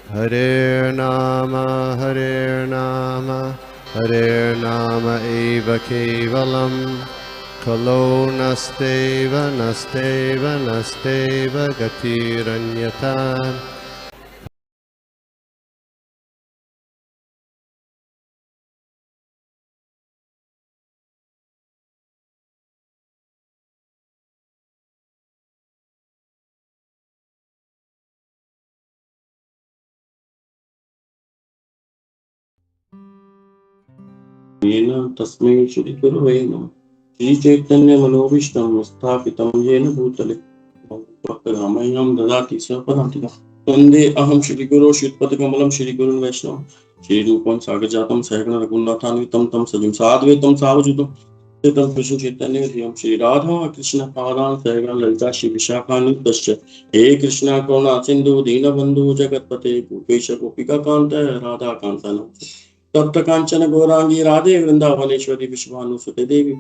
Hare Nama Hare Nama eva kevalam Kalo nasteva nasteva nasteva gatiranyata. येन तस्मै श्रीगुरवे नमः। श्रीचैतन्य मनोभीष्टं स्थापितं येन भूतले रामायणं ददाति स्वपदान्तिकम्। वन्दे अहं श्रीगुरो श्रीयुतपदकमलं श्रीगुरुन् वैष्णवं श्रीरूपं साग्रजातं सहगण रघुनाथान्वितं तं सजीवं साद्वैतं सावधूतं तं कृष्ण चैतन्य देवं श्री राधा कृष्ण पादान् सहगण ललिता श्री विशाखान्वितश्च हे कृष्ण करुणा सिन्धु दीनबन्धु जगत्पते गोपेश गोपिका कान्त राधा कान्त नमोस्तुते। तप्त कांचन गौरांगी राधे वृंदावनेश्वरी विश्वानुसुते देवी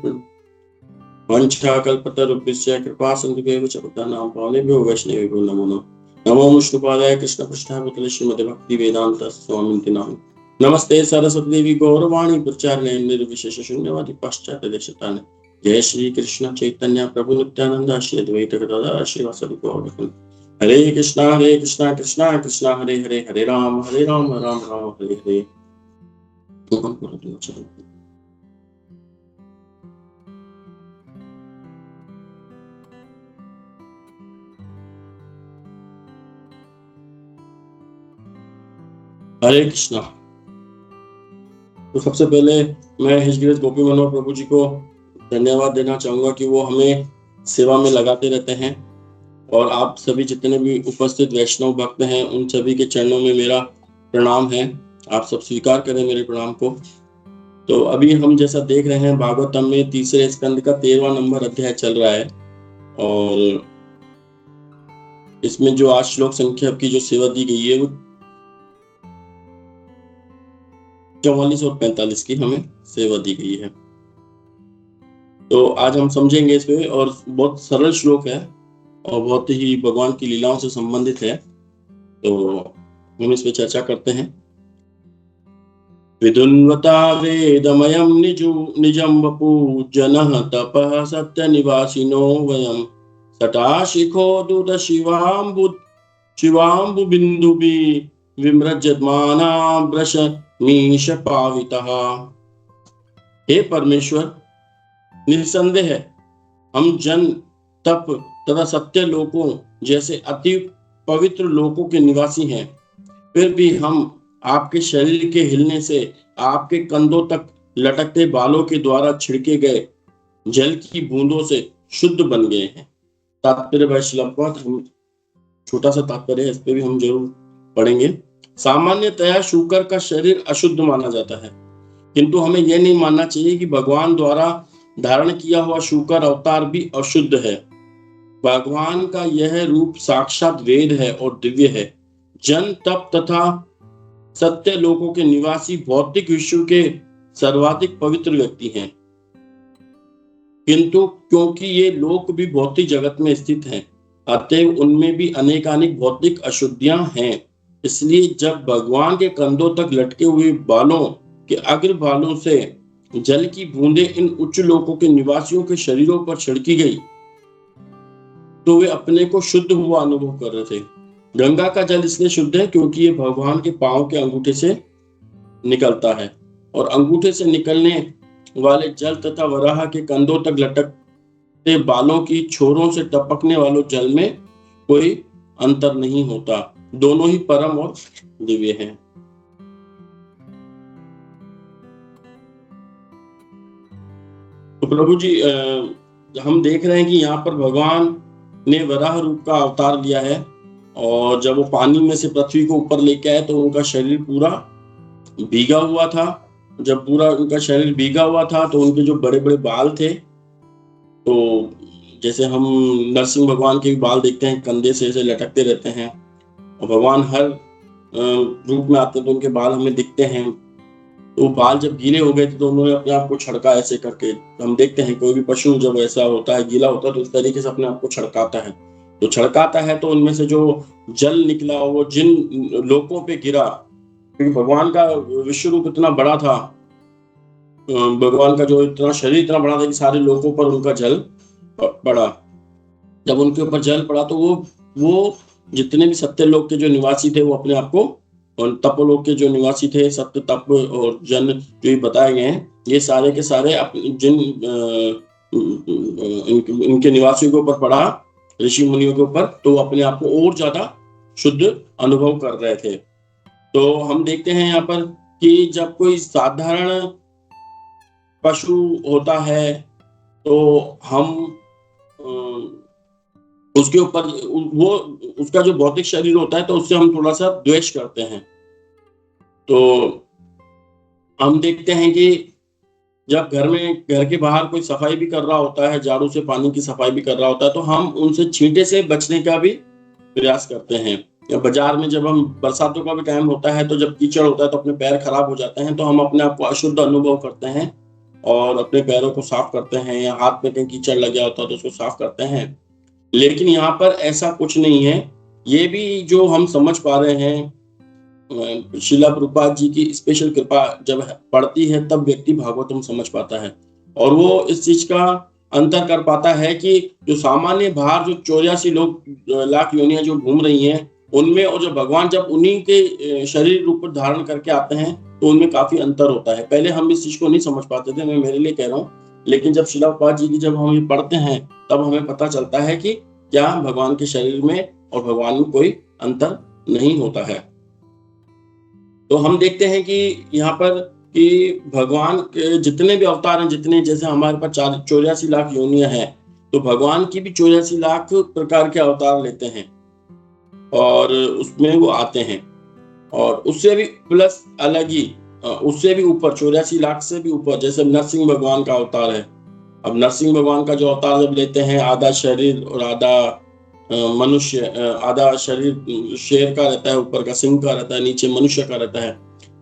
वंशाकल्पतरुभ्यश्च कृपा सिन्धुभ्येव च पतितानां पावनेभ्यो वैष्णवेभ्यो नमो नमः। नमो विष्णुपादाय कृष्णपृष्ठाय भूतले श्रीमते भक्ति वेदांत स्वामिनिति नामिने। नमस्ते सरस्वती देवी गौरवाणी प्रचारिणे निर्विशेष शून्यवादी पाश्चात्य देशतारिणे। जय श्री कृष्ण चैतन्य प्रभु नित्यानंद श्री अद्वैत गदाधर श्रीवासदि गौरभक्त। हरे कृष्णा कृष्णा कृष्णा हरे हरे हरे राम राम राम हरे हरे। हरे कृष्णा। तो सबसे पहले मैं हिजगिरस गोपी मनोहर प्रभु जी को धन्यवाद देना चाहूंगा कि वो हमें सेवा में लगाते रहते हैं और आप सभी जितने भी उपस्थित वैष्णव भक्त हैं उन सभी के चरणों में मेरा प्रणाम है। आप सब स्वीकार करें मेरे प्रणाम को। तो अभी हम जैसा देख रहे हैं भागवतम में तीसरे स्कंद का 13वां नंबर अध्याय चल रहा है और इसमें जो आज श्लोक संख्या की जो सेवा दी गई है वो 44 और 45 की हमें सेवा दी गई है। तो आज हम समझेंगे इसमें और बहुत सरल श्लोक है और बहुत ही भगवान की लीलाओं से संबंधित है। तो हम इस पे चर्चा करते हैं। विदुन्वता वेदमयं निजं वपु जनः तपः सत्यनिवासिनो वयं सटाशिखो दूत शिवाम्बुबिन्दुभि विमृज्यमाना वृषमीश पावितः। हे परमेश्वर, निसंदेह हम जन तप तथा सत्य लोकों जैसे अति पवित्र लोकों के निवासी हैं, फिर भी हम आपके शरीर के हिलने से आपके कंधों तक लटकते बालों के द्वारा छिड़के गए जल की बूंदों से शुद्ध बन गए हैं। तात्पर्य भाई श्लोक का छोटा सा तात्पर्य है, इस पे भी हम जरूर पढ़ेंगे। सामान्यतया शूकर का शरीर अशुद्ध माना जाता है, किंतु हमें यह नहीं मानना चाहिए कि भगवान द्वारा धारण किया हुआ शूकर अवतार भी अशुद्ध है। भगवान का यह रूप साक्षात वेद है और दिव्य है। जन तप तथा सत्य लोकों के निवासी भौतिक विश्व के सर्वाधिक पवित्र व्यक्ति हैं, किंतु क्योंकि ये लोक भी भौतिक जगत में स्थित हैं, अतएव उनमें भी अनेकानेक भौतिक अशुद्धियां हैं। इसलिए जब भगवान के कंधों तक लटके हुए बालों के अग्र बालों से जल की बूंदें इन उच्च लोकों के निवासियों के शरीरों पर छिड़की गई तो वे अपने को शुद्ध हुआ अनुभव कर रहे थे। गंगा का जल इसलिए शुद्ध है क्योंकि ये भगवान के पांव के अंगूठे से निकलता है और अंगूठे से निकलने वाले जल तथा वराह के कंधों तक लटकते बालों की छोरों से टपकने वाले जल में कोई अंतर नहीं होता। दोनों ही परम और दिव्य हैं। तो प्रभु जी हम देख रहे हैं कि यहाँ पर भगवान ने वराह रूप का अवतार लिया है और जब वो पानी में से पृथ्वी को ऊपर लेके आए तो उनका शरीर पूरा भीगा हुआ था। जब पूरा उनका शरीर भीगा हुआ था तो उनके जो बड़े बड़े बाल थे, तो जैसे हम नरसिंह भगवान के भी बाल देखते हैं कंधे से ऐसे लटकते रहते हैं और भगवान हर रूप में आते हैं तो उनके बाल हमें दिखते हैं। तो बाल जब गीले हो गए थे तो उन्होंने अपने आप को छड़का ऐसे करके। हम देखते हैं कोई भी पशु जब ऐसा होता है गीला होता है तो उस तरीके से अपने आप को छड़काता है। तो छड़काता है तो उनमें से जो जल निकला वो जिन लोकों पे गिरा, क्योंकि भगवान का विश्व रूप इतना बड़ा था, भगवान का जो इतना शरीर इतना बड़ा था कि सारे लोगों पर उनका जल पड़ा। जब उनके ऊपर जल पड़ा तो वो जितने भी सत्य लोक के जो निवासी थे वो अपने आप को, और तपोलोक के जो निवासी थे, सत्य तप और जन जो बताए गए हैं, ये सारे के सारे जिन इनके निवासियों के ऊपर पड़ा, ऋषि मुनियों के ऊपर, तो अपने आप को और ज्यादा शुद्ध अनुभव कर रहे थे। तो हम देखते हैं यहाँ पर कि जब कोई साधारण पशु होता है तो हम उसके ऊपर वो उसका जो भौतिक शरीर होता है तो उससे हम थोड़ा सा द्वेष करते हैं। तो हम देखते हैं कि जब घर के बाहर कोई सफाई भी कर रहा होता है, झाड़ू से पानी की सफाई भी कर रहा होता है, तो हम उनसे छींटे से बचने का भी प्रयास करते हैं। या बाजार में जब हम, बरसातों का भी टाइम होता है तो जब कीचड़ होता है तो अपने पैर खराब हो जाते हैं, तो हम अपने आप को अशुद्ध अनुभव करते हैं और अपने पैरों को साफ करते हैं, या हाथ में कहीं कीचड़ लग गया होता है तो उसको साफ करते हैं। लेकिन यहाँ पर ऐसा कुछ नहीं है। ये भी जो हम समझ पा रहे हैं, श्रीला प्रभुपाद जी की स्पेशल कृपा जब पड़ती है तब व्यक्ति भागवतम समझ पाता है, और वो इस चीज का अंतर कर पाता है कि जो सामान्य बाहर जो 84 लाख योनियां जो घूम रही हैं उनमें, और जो भगवान जब उन्हीं के शरीर रूप धारण करके आते हैं तो उनमें काफी अंतर होता है। पहले हम इस चीज को नहीं समझ पाते थे, मैं मेरे लिए कह रहा हूँ, लेकिन जब श्रीला प्रभुपाद जी की जब हम ये पढ़ते हैं तब हमें पता चलता है कि क्या भगवान के शरीर में और भगवान में कोई अंतर नहीं होता है। तो हम देखते हैं कि यहाँ पर कि भगवान के जितने भी अवतार हैं, जितने, जैसे हमारे पास 84 लाख योनियां हैं, तो भगवान की भी 84 लाख प्रकार के अवतार लेते हैं और उसमें वो आते हैं, और उससे भी प्लस अलग ही, उससे भी ऊपर 84 लाख से भी ऊपर, जैसे नरसिंह भगवान का अवतार है। अब नरसिंह भगवान का जो अवतार जब लेते हैं, आधा शरीर और आधा मनुष्य, आधा शरीर शेर का रहता है, ऊपर का सिंह का रहता है, नीचे मनुष्य का रहता है।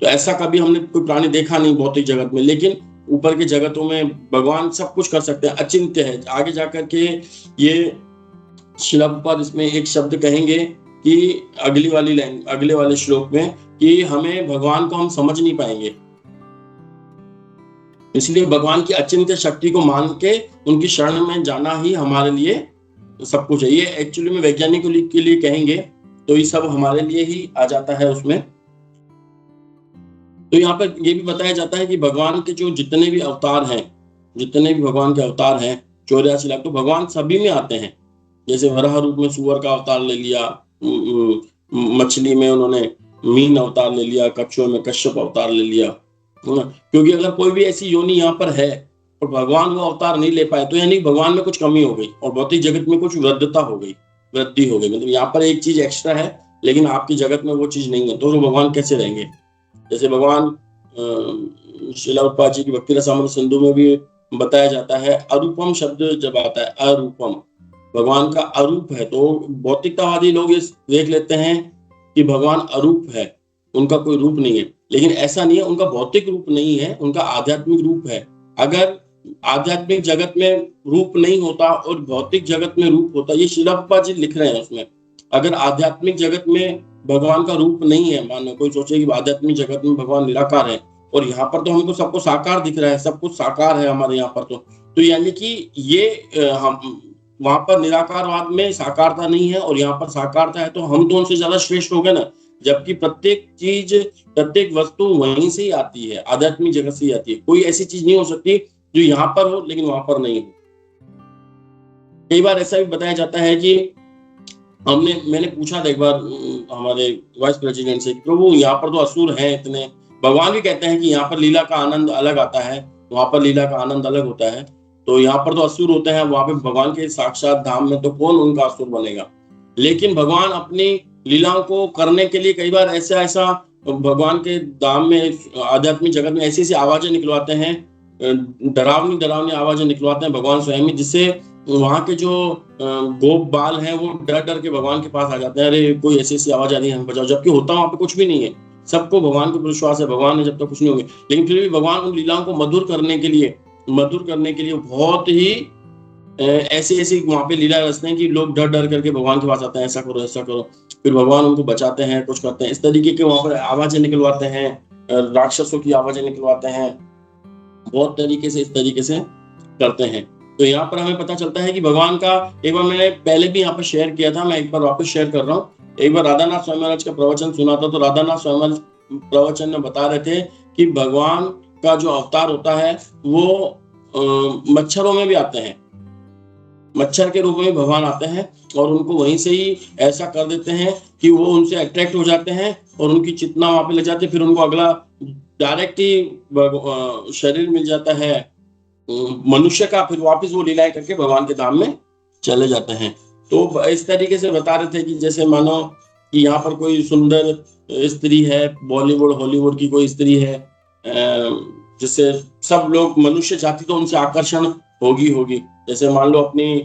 तो ऐसा कभी हमने कोई प्राणी देखा नहीं भौतिक जगत में, लेकिन ऊपर के जगतों में भगवान सब कुछ कर सकते हैं, अचिंत्य है। आगे जाकर के ये श्रीला प्रभुपाद इसमें एक शब्द कहेंगे कि अगले वाले श्लोक में, कि हमें भगवान को हम समझ नहीं पाएंगे, इसलिए भगवान की अचिंत्य शक्ति को मान के उनकी शरण में जाना ही हमारे लिए सब कुछ है। ये एक्चुअली में वैज्ञानिक के लिए कहेंगे तो ये सब हमारे लिए ही आ जाता है उसमें। तो यहाँ पर ये भी बताया जाता है कि भगवान के जो जितने भी अवतार हैं, जितने भी भगवान के अवतार हैं 84 लाख, तो भगवान सभी में आते हैं। जैसे वराह रूप में सुअर का अवतार ले लिया, मछली में उन्होंने मीन अवतार ले लिया, कछुए में कश्यप अवतार ले लिया, क्योंकि अगर कोई भी ऐसी योनि यहाँ पर है और भगवान वो अवतार नहीं ले पाए तो यानी भगवान में कुछ कमी हो गई और भौतिक जगत में कुछ वृद्धि हो गई। मतलब यहाँ पर एक चीज एक्स्ट्रा है लेकिन आपकी जगत में वो चीज नहीं है, तो भगवान कैसे रहेंगे। जैसे भगवान श्रीला प्रभुपाद जी की भक्ति रसामृत सिंधु में भी बताया जाता है, अरूपम शब्द जब आता है, अरूपम भगवान का अरूप है, तो भौतिकतावादी लोग इस देख लेते हैं कि भगवान अरूप है, उनका कोई रूप नहीं है, लेकिन ऐसा नहीं है, उनका भौतिक रूप नहीं है, उनका आध्यात्मिक रूप है। अगर आध्यात्मिक जगत में रूप नहीं होता और भौतिक जगत में रूप होता, ये श्रीला प्रभुपाद जी लिख रहे हैं उसमें, अगर आध्यात्मिक जगत में भगवान का रूप नहीं है, मानो कोई सोचे कि आध्यात्मिक जगत में भगवान निराकार है और यहाँ पर तो हमको सबको साकार दिख रहा है, सब कुछ साकार है हमारे यहाँ पर, तो यानी कि ये हम वहां पर निराकारवाद में साकारता नहीं है और यहाँ पर साकारता है, तो हम तो उनसे ज्यादा श्रेष्ठ हो गए ना। जबकि प्रत्येक चीज, प्रत्येक वस्तु वहीं से ही आती है, आध्यात्मिक जगत से ही आती है। कोई ऐसी चीज नहीं हो सकती जो यहाँ पर हो लेकिन वहां पर नहीं हो। कई बार ऐसा भी बताया जाता है कि मैंने पूछा था एक बार हमारे वाइस प्रेसिडेंट से, प्रभु यहाँ पर तो असुर हैं इतने, भगवान भी कहते हैं कि यहाँ पर लीला का आनंद अलग आता है, वहां पर लीला का आनंद अलग होता है, तो यहाँ पर तो असुर होते हैं, वहां पे भगवान के साक्षात धाम में तो कौन उनका असुर बनेगा। लेकिन भगवान अपनी लीलाओं को करने के लिए कई बार ऐसा भगवान के धाम में, आध्यात्मिक जगत में ऐसी आवाजें निकलवाते हैं, डरावनी आवाजें निकलवाते हैं भगवान स्वयं, जिससे वहां के जो गोप बाल हैं वो डर के भगवान के पास आ जाते हैं, अरे कोई ऐसी आवाज आ रही है हमें बचाओ, जबकि होता वहां पे कुछ भी नहीं है, सबको भगवान को विश्वास है, भगवान ने जब तक कुछ नहीं होंगे, लेकिन फिर भी भगवान उन लीलाओं को मधुर करने के लिए बहुत ही ऐसी ऐसी वहाँ पे लीला रचते हैं कि लोग डर डर करके भगवान के पास आते हैं, ऐसा करो ऐसा करो, फिर भगवान उनको बचाते हैं, कुछ करते हैं, इस तरीके के वहाँ पर आवाजें निकलवाते हैं, राक्षसों की आवाजें निकलवाते हैं, बहुत तरीके से इस तरीके से करते हैं। तो यहाँ पर हमें पता चलता है कि भगवान का, एक बार मैंने पहले भी यहाँ पर शेयर किया था, मैं एक बार वापस शेयर कर रहा हूँ। एक बार राधानाथ स्वामी महाराज का प्रवचन सुना था, तो राधानाथ स्वामी महाराज प्रवचन में बता रहे थे कि भगवान का जो अवतार होता है वो मच्छरों में भी आते हैं, मच्छर के रूप में भगवान आते हैं और उनको वहीं से ही ऐसा कर देते हैं कि वो उनसे अट्रैक्ट हो जाते हैं और उनकी चितना वहां पे ले जाते हैं, फिर उनको अगला डायरेक्ट ही शरीर मिल जाता है मनुष्य का, फिर वापस वो लीलाएं करके भगवान के धाम में चले जाते हैं। तो इस तरीके से बता रहे थे कि जैसे मानो कि यहाँ पर कोई सुंदर स्त्री है, बॉलीवुड हॉलीवुड की कोई स्त्री है, जिससे सब लोग मनुष्य जाति तो उनसे आकर्षण होगी। जैसे मान लो अपनी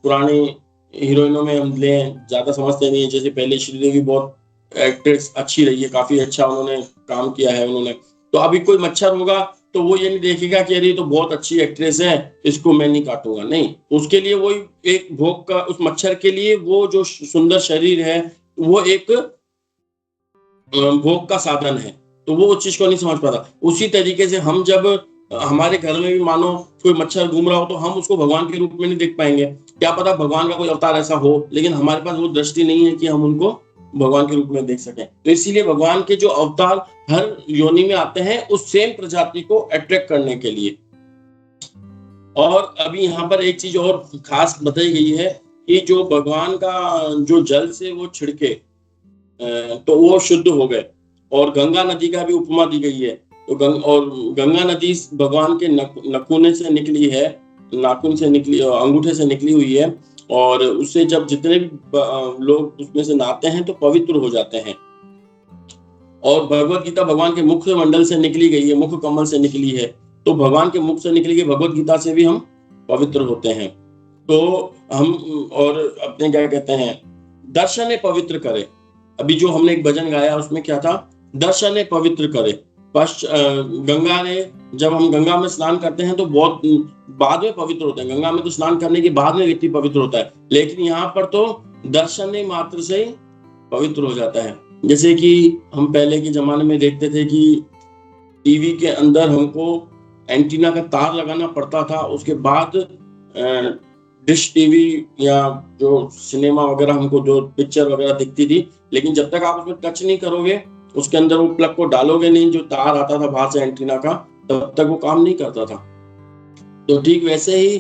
पुरानी हीरोइनों में हम लें, ज्यादा समझते नहीं है, जैसे पहले श्रीदेवी बहुत एक्ट्रेस अच्छी रही है, काफी अच्छा उन्होंने काम किया है उन्होंने, तो अभी कोई मच्छर होगा तो वो ये नहीं देखेगा कि अरे तो बहुत अच्छी एक्ट्रेस है, इसको मैं नहीं काटूंगा, नहीं, उसके लिए वो एक भोग का, उस मच्छर के लिए वो जो सुंदर शरीर है वो एक भोग का साधन है, तो वो उस चीज को नहीं समझ पाता। उसी तरीके से हम जब हमारे घर में भी मानो कोई मच्छर घूम रहा हो तो हम उसको भगवान के रूप में नहीं देख पाएंगे, क्या पता भगवान का कोई अवतार ऐसा हो, लेकिन हमारे पास वो दृष्टि नहीं है कि हम उनको भगवान के रूप में देख सकें। तो इसीलिए भगवान के जो अवतार हर योनि में आते हैं उस सेम प्रजाति को अट्रैक्ट करने के लिए। और अभी यहाँ पर एक चीज और खास बताई गई है कि जो भगवान का जो जल से वो छिड़के तो वो शुद्ध हो गए, और गंगा नदी का भी उपमा दी गई है। तो गंगा नदी भगवान के नखूने से निकली है, नाखून से निकली, अंगूठे से निकली हुई है, और उससे जब जितने भी लोग उसमें से नहाते हैं तो पवित्र हो जाते हैं। और भगवत गीता भगवान के मुख मंडल से निकली गई है, मुख कमल से निकली है, तो भगवान के मुख से निकली गई भगवत गीता से भी हम पवित्र होते हैं। तो हम और अपने क्या कहते हैं, दर्शन पवित्र करे। अभी जो हमने एक भजन गाया उसमें क्या था, दर्शन पवित्र करे। गंगा ने, जब हम गंगा में स्नान करते हैं तो बहुत बाद में पवित्र होते हैं, गंगा में तो स्नान करने के बाद में व्यक्ति पवित्र होता है, लेकिन यहाँ पर तो दर्शन मात्र से ही पवित्र हो जाता है। जैसे कि हम पहले के जमाने में देखते थे कि टीवी के अंदर हमको एंटीना का तार लगाना पड़ता था, उसके बाद डिश टीवी या जो सिनेमा वगैरह हमको जो पिक्चर वगैरह दिखती थी, लेकिन जब तक आप उसमें टच नहीं करोगे, उसके अंदर वो प्लग को डालोगे नहीं, जो तार आता था बाहर से एंटीना का, तब तक वो काम नहीं करता था। तो ठीक वैसे ही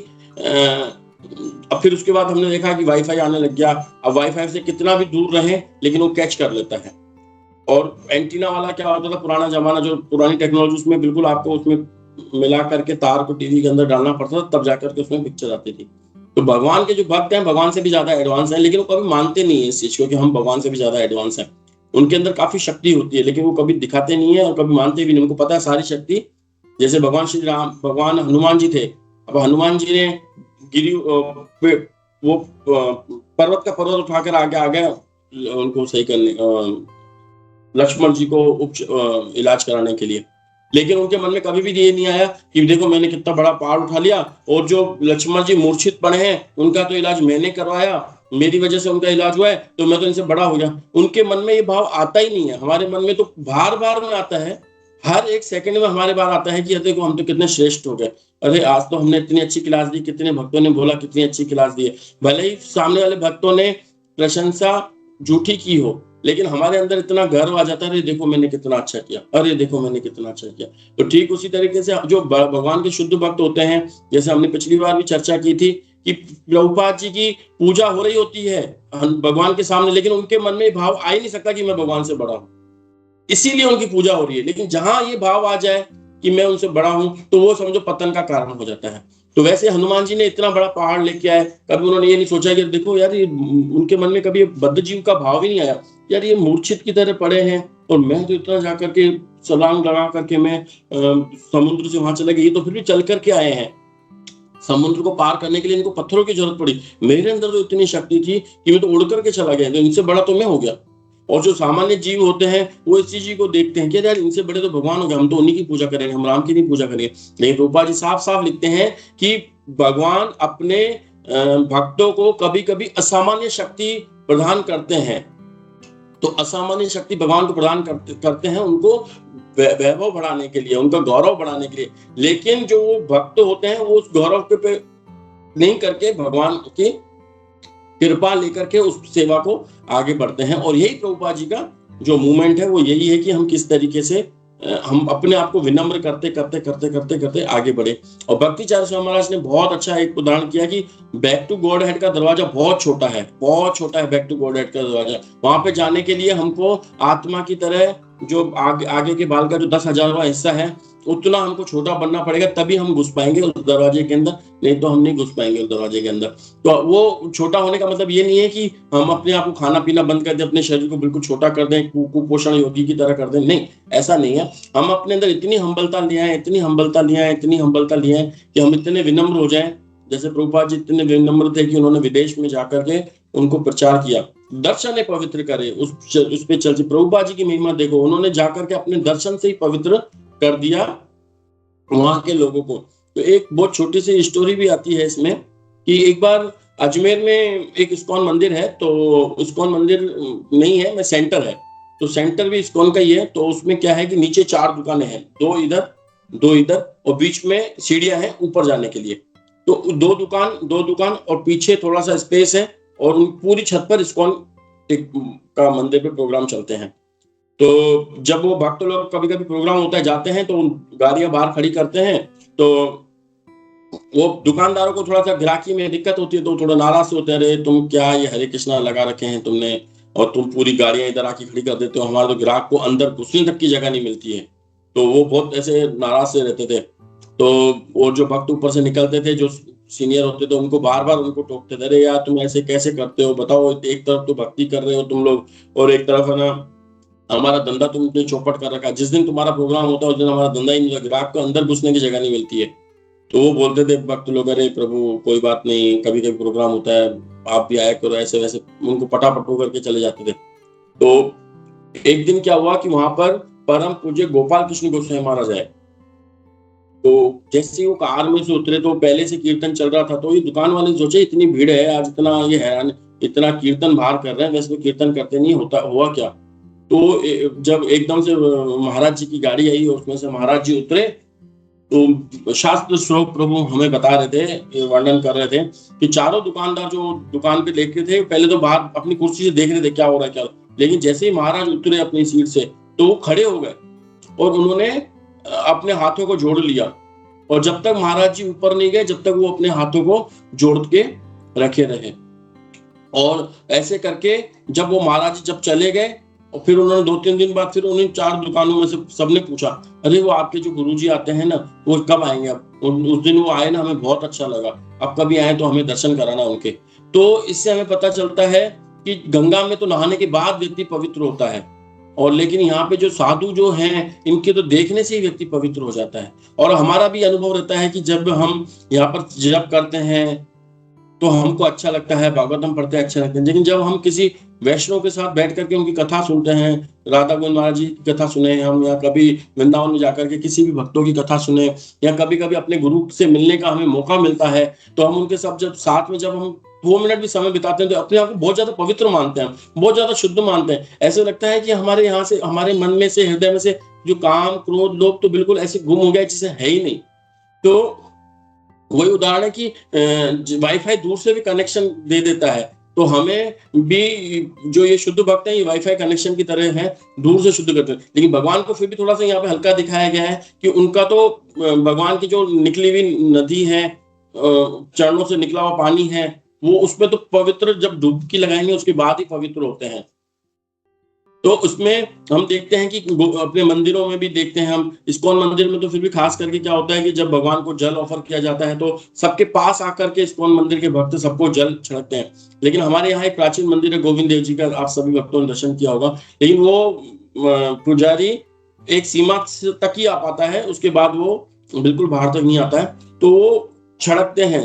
अब फिर उसके बाद हमने देखा कि वाईफाई आने लग गया। अब वाईफाई से कितना भी दूर रहे लेकिन वो कैच कर लेता है। और एंटीना वाला क्या होता था, पुराना जमाना, जो पुरानी टेक्नोलॉजी, उसमें बिल्कुल आपको उसमें मिला करके तार को टीवी के अंदर डालना पड़ता था, तब जाकर के उसमें पिक्चर आती थी। तो भगवान के जो भक्त हैं भगवान से भी ज्यादा एडवांस हैं, लेकिन वो कभी मानते नहीं है इस चीज को कि हम भगवान से भी ज्यादा एडवांस हैं। उनके अंदर काफी शक्ति होती है, लेकिन वो कभी दिखाते नहीं है और कभी मानते भी नहीं। उनको पता है सारी शक्ति, जैसे भगवान श्री राम, भगवान हनुमान जी थे। अब हनुमान जी ने वो पर्वत का पर्वत उठाकर आगे उनको सही करने, लक्ष्मण जी को इलाज कराने के लिए, लेकिन उनके मन में कभी भी ये नहीं आया कि देखो मैंने कितना बड़ा पहाड़ उठा लिया और जो लक्ष्मण जी मूर्छित पड़े हैं उनका तो इलाज मैंने करवाया, मेरी वजह से उनका इलाज हुआ है, तो मैं तो इनसे बड़ा हो गया। उनके मन में ये भाव आता ही नहीं है। हमारे मन में तो बार बार में आता है, हर एक सेकंड में हमारे बार आता है कि देखो हम तो कितने श्रेष्ठ हो गए, अरे आज तो हमने इतनी अच्छी क्लास दी, कितने भक्तों ने बोला कितनी अच्छी क्लास दी है। भले ही सामने वाले भक्तों ने प्रशंसा झूठी की हो, लेकिन हमारे अंदर इतना गर्व आ जाता है, अरे देखो मैंने कितना अच्छा किया, अरे देखो मैंने कितना अच्छा किया। तो ठीक उसी तरीके से जो भगवान के शुद्ध भक्त होते हैं, जैसे हमने पिछली बार भी चर्चा की थी कि प्रभुपाद जी की पूजा हो रही होती है भगवान के सामने, लेकिन उनके मन में भाव आ ही नहीं सकता कि मैं भगवान से बड़ा हूं, इसीलिए उनकी पूजा हो रही है। लेकिन जहां ये भाव आ जाए कि मैं उनसे बड़ा हूं, तो वो समझो पतन का कारण हो जाता है। तो वैसे हनुमान जी ने इतना बड़ा पहाड़ लेके आए, कभी उन्होंने ये नहीं सोचा कि देखो यार, ये उनके मन में कभी बद्ध जीव का भाव ही नहीं आया, यार ये मूर्छित की तरह पड़े हैं और मैं तो इतना जाकर के छलांग लगा करके मैं समुद्र से वहां चले गए, तो फिर भी चल करके आए हैं। समुद्र को पार करने के लिए इनको पत्थरों की जरूरत पड़ी, मेरे अंदर तो इतनी शक्ति थी कि मैं तो उड़ करके चला गया, तो इनसे बड़ा तो मैं हो गया। और जो सामान्य जीव होते हैं वो इस चीज को देखते हैं कि यार इनसे बड़े तो भगवान हो गए, हम तो उन्हीं की पूजा करेंगे, हम राम की नहीं पूजा करेंगे। लेकिन रूपा जी साफ साफ लिखते हैं कि भगवान अपने भक्तों को कभी कभी असामान्य शक्ति प्रदान करते हैं। तो असामान्य शक्ति भगवान को प्रदान करते हैं उनको वैभव बढ़ाने के लिए, उनका गौरव बढ़ाने के लिए। लेकिन जो भक्त होते हैं वो उस गौरव पे नहीं करके भगवान की कृपा लेकर के उस सेवा को आगे बढ़ते हैं। और यही प्रभुपाद जी का जो मूवमेंट है वो यही है कि हम किस तरीके से हम अपने आप को विनम्र करते करते करते करते करते आगे बढ़े। और भक्ति चार्य स्वामी महाराज ने बहुत अच्छा एक उदाहरण किया कि बैक टू गॉड हेड का दरवाजा बहुत छोटा है, बहुत छोटा है बैक टू गॉड हेड का दरवाजा। वहां पे जाने के लिए हमको आत्मा की तरह जो आगे के बाल का जो 10,000वां हिस्सा है उतना हमको छोटा बनना पड़ेगा, तभी हम घुस पाएंगे उस दरवाजे के अंदर, नहीं तो हम नहीं घुस पाएंगे उस दरवाजे के अंदर। तो वो छोटा होने का मतलब ये नहीं है कि हम अपने आप को खाना पीना बंद कर दें, अपने शरीर को बिल्कुल छोटा कर दें, कुपोषण योगी की तरह कर दें, नहीं, ऐसा नहीं है। हम अपने अंदर इतनी हम्बलता ले आए, इतनी हम्बलता ले आए, इतनी हम्बलता ले आए कि हम इतने विनम्र हो जाएं। जैसे प्रभुपाद जी इतने विनम्र थे कि उन्होंने विदेश में जाकर के उनको प्रचार किया, दर्शन पवित्र करे, उस पे चलती। प्रभुपाद जी की महिमा देखो, उन्होंने जाकर के अपने दर्शन से ही पवित्र कर दिया वहां के लोगों को। तो एक बहुत छोटी सी स्टोरी भी आती है इसमें कि एक बार अजमेर में एक इस्कॉन मंदिर है, तो इस्कॉन मंदिर नहीं है, मैं सेंटर है, तो सेंटर भी इस्कॉन का ही है। तो उसमें क्या है कि नीचे 4 दुकानें हैं, 2 इधर और बीच में सीढ़ियां हैं ऊपर जाने के लिए। तो 2 दुकान और पीछे थोड़ा सा स्पेस है और पूरी छत पर इस्कॉन का मंदिर पे प्रोग्राम चलते हैं। तो जब वो भक्त लोग कभी कभी प्रोग्राम होता है जाते हैं तो गाड़ियां बाहर खड़ी करते हैं, तो वो दुकानदारों को थोड़ा सा ग्राहकी में दिक्कत होती है, तो थोड़ा नाराज होते हैं, अरे तुम क्या ये हरे कृष्णा लगा रखे हैं तुमने और तुम पूरी गाड़ियां इधर आके खड़ी कर देते हो, हमारे तो ग्राहक को अंदर घुसने तक की जगह नहीं मिलती है। तो वो बहुत ऐसे नाराज से रहते थे। तो वो जो भक्त ऊपर से निकलते थे, जो सीनियर होते थे, उनको बार बार उनको टोकते थे, अरे यार तुम ऐसे कैसे करते हो, बताओ, एक तरफ तो भक्ति कर रहे हो तुम लोग और एक तरफ है ना हमारा धंधा तुमने चौपट कर रखा है। जिस दिन तुम्हारा प्रोग्राम होता है उस दिन हमारा धंधा ही नहीं, ग्राहक को अंदर घुसने की जगह नहीं मिलती है। तो वो बोलते थे भक्त लोग, अरे प्रभु कोई बात नहीं, कभी कभी प्रोग्राम होता है, आप भी आया करो, ऐसे वैसे उनको पटापटो करके चले जाते थे। तो एक दिन क्या हुआ कि वहां पर परम पूज्य गोपाल कृष्ण गोस्वामी महाराज आए। तो जैसे ही वो कार में से उतरे तो पहले से कीर्तन चल रहा था, तो ये दुकान वाले सोचे इतनी भीड़ है आज, इतना ये हैरान, इतना कीर्तन बाहर कर रहे हैं, वैसे तो कीर्तन करते नहीं, होता हुआ क्या। तो जब एकदम से महाराज जी की गाड़ी आई और उसमें से महाराज जी उतरे, तो शास्त्र श्लोक प्रभु हमें बता रहे थे, वर्णन कर रहे थे कि चारों दुकानदार जो दुकान पे देख रहे थे पहले तो बाहर अपनी कुर्सी से देख रहे थे क्या हो रहा है क्या, लेकिन जैसे ही महाराज उतरे अपनी सीट से तो वो खड़े हो गए और उन्होंने अपने हाथों को जोड़ लिया। और जब तक महाराज जी ऊपर नहीं गए जब तक वो अपने हाथों को जोड़ के रखे रहे। और ऐसे करके जब वो महाराज जी जब चले गए और फिर उन्होंने 2-3 दिन बाद फिर उन्हें 4 दुकानों में से सबने पूछा, अरे वो आपके जो गुरुजी आते हैं ना वो कब आएंगे? अब उस दिन वो आए ना, हमें बहुत अच्छा लगा, अब कभी आए तो हमें दर्शन कराना उनके। तो इससे हमें पता चलता है कि गंगा में तो नहाने के बाद व्यक्ति पवित्र होता है, और लेकिन यहाँ पे जो साधु जो हैं इनके तो देखने से ही व्यक्ति पवित्र हो जाता है। और हमारा भी अनुभव रहता है कि जब हम यहाँ पर जप करते हैं तो हमको अच्छा लगता है, भागवतम पढ़ते हैं अच्छा लगता है, लेकिन जब हम किसी वैष्णव के साथ बैठ करके उनकी कथा सुनते हैं, राधा गोविंद महाराज जी की कथा सुने हम, या कभी वृंदावन में जाकर के किसी भी भक्तों की कथा सुने, या कभी कभी अपने गुरु से मिलने का हमें मौका मिलता है, तो हम उनके साथ जब साथ में जब हम 2 मिनट भी समय बिताते हैं तो अपने आप को बहुत ज्यादा पवित्र मानते हैं, बहुत ज्यादा शुद्ध मानते हैं। ऐसे लगता है कि हमारे यहाँ से, हमारे मन में से, हृदय में से जो काम क्रोध लोभ तो बिल्कुल ऐसे गुम हो गया जिसे है ही नहीं। तो वही उदाहरण है कि वाईफाई दूर से भी कनेक्शन दे देता है, तो हमें भी जो ये शुद्ध भक्त हैं ये वाईफाई कनेक्शन की तरह है, दूर से शुद्ध करते हैं। लेकिन भगवान को फिर भी थोड़ा सा यहाँ पे हल्का दिखाया गया है कि उनका तो भगवान की जो निकली हुई नदी है, चरणों से निकला हुआ पानी है, वो उसमें तो पवित्र जब डुबकी लगाएंगे उसके बाद ही पवित्र होते हैं। तो उसमें हम देखते हैं कि अपने मंदिरों में भी देखते हैं हम, इस्कॉन मंदिर में तो फिर भी खास करके क्या होता है कि जब भगवान को जल ऑफर किया जाता है तो सबके पास आकर के इस्कॉन मंदिर के भक्त सबको जल छिड़कते हैं। लेकिन हमारे यहाँ एक प्राचीन मंदिर है गोविंद देव जी का, आप सभी भक्तों ने दर्शन किया होगा, लेकिन वो पुजारी एक सीमा तक ही आ पाता है, उसके बाद वो बिल्कुल बाहर तक नहीं आता है। तो वो छिड़कते हैं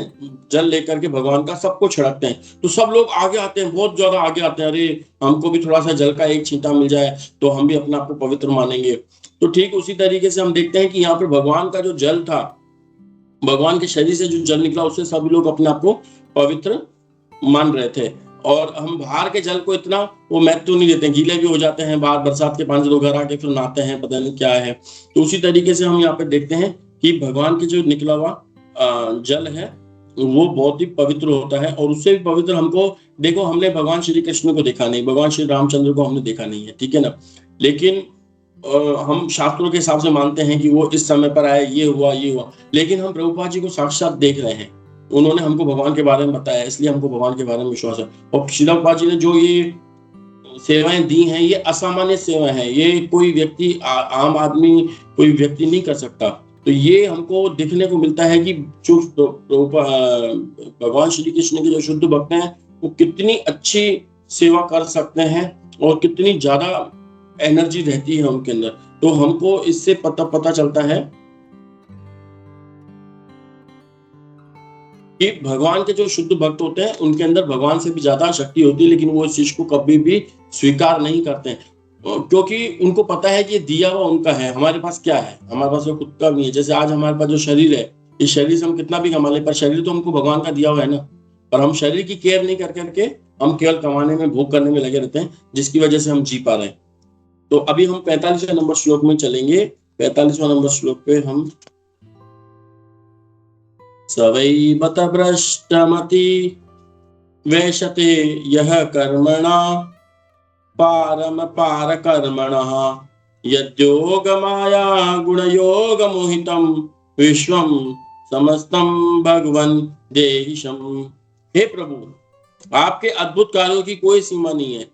जल लेकर के, भगवान का सबको छिड़कते हैं, तो सब लोग आगे आते हैं, बहुत ज्यादा आगे आते हैं, अरे हमको भी थोड़ा सा जल का एक छींटा मिल जाए तो हम भी अपने आप को पवित्र मानेंगे। तो ठीक उसी तरीके से हम देखते हैं कि यहाँ पे भगवान का जो जल था, भगवान के शरीर से जो जल निकला उससे सभी लोग अपने आप को पवित्र मान रहे थे। और हम बाहर के जल को इतना वो महत्व नहीं देते, गीले भी हो जाते हैं, बाहर बरसात के पानी से लोग घर आके फिर नहाते हैं, पता नहीं क्या है। तो उसी तरीके से हम यहाँ पे देखते हैं कि भगवान के जो निकला हुआ जल है वो बहुत ही पवित्र होता है। और उससे भी पवित्र हमको, देखो हमने भगवान श्री कृष्ण को देखा नहीं, भगवान श्री रामचंद्र को हमने देखा नहीं है, ठीक है ना, लेकिन हम शास्त्रों के हिसाब से मानते हैं कि वो इस समय पर आए, ये हुआ ये हुआ। लेकिन हम प्रभुपाद जी को साक्षात देख रहे हैं, उन्होंने हमको भगवान के बारे में बताया, इसलिए हमको भगवान के बारे में विश्वास है। और श्रील प्रभुपाद जी ने जो ये सेवाएं दी हैं ये असामान्य सेवाएं हैं, ये कोई व्यक्ति आम आदमी कोई व्यक्ति नहीं कर सकता। तो ये हमको देखने को मिलता है कि जो भगवान श्री कृष्ण के जो शुद्ध भक्त हैं वो कितनी अच्छी सेवा कर सकते हैं और कितनी ज्यादा एनर्जी रहती है उनके अंदर। तो हमको इससे पता चलता है कि भगवान के जो शुद्ध भक्त होते हैं उनके अंदर भगवान से भी ज्यादा शक्ति होती है, लेकिन वो इस चीज को कभी भी स्वीकार नहीं करते हैं, क्योंकि उनको पता है कि ये दिया हुआ उनका है। हमारे पास क्या है, हमारे पास वो खुद का भी है। जैसे आज हमारे पास जो शरीर है, इस शरीर से हम कितना भी कमा ले, पर शरीर तो हमको भगवान का दिया हुआ है ना। पर हम शरीर की केयर नहीं करके हम केवल कमाने में, भोग करने में लगे रहते हैं, जिसकी वजह से हम जी पा रहे हैं। तो अभी हम 45वें नंबर श्लोक में चलेंगे। 45वां नंबर श्लोक पे हम सवै बत भ्रष्टमति वेशते यह कर्मणा पारम पार कर्मणः यद्योग माया गुणयोग मोहितम विश्वम समस्तम भगवन देहिशम। हे प्रभु, आपके अद्भुत कार्यों की कोई सीमा नहीं है।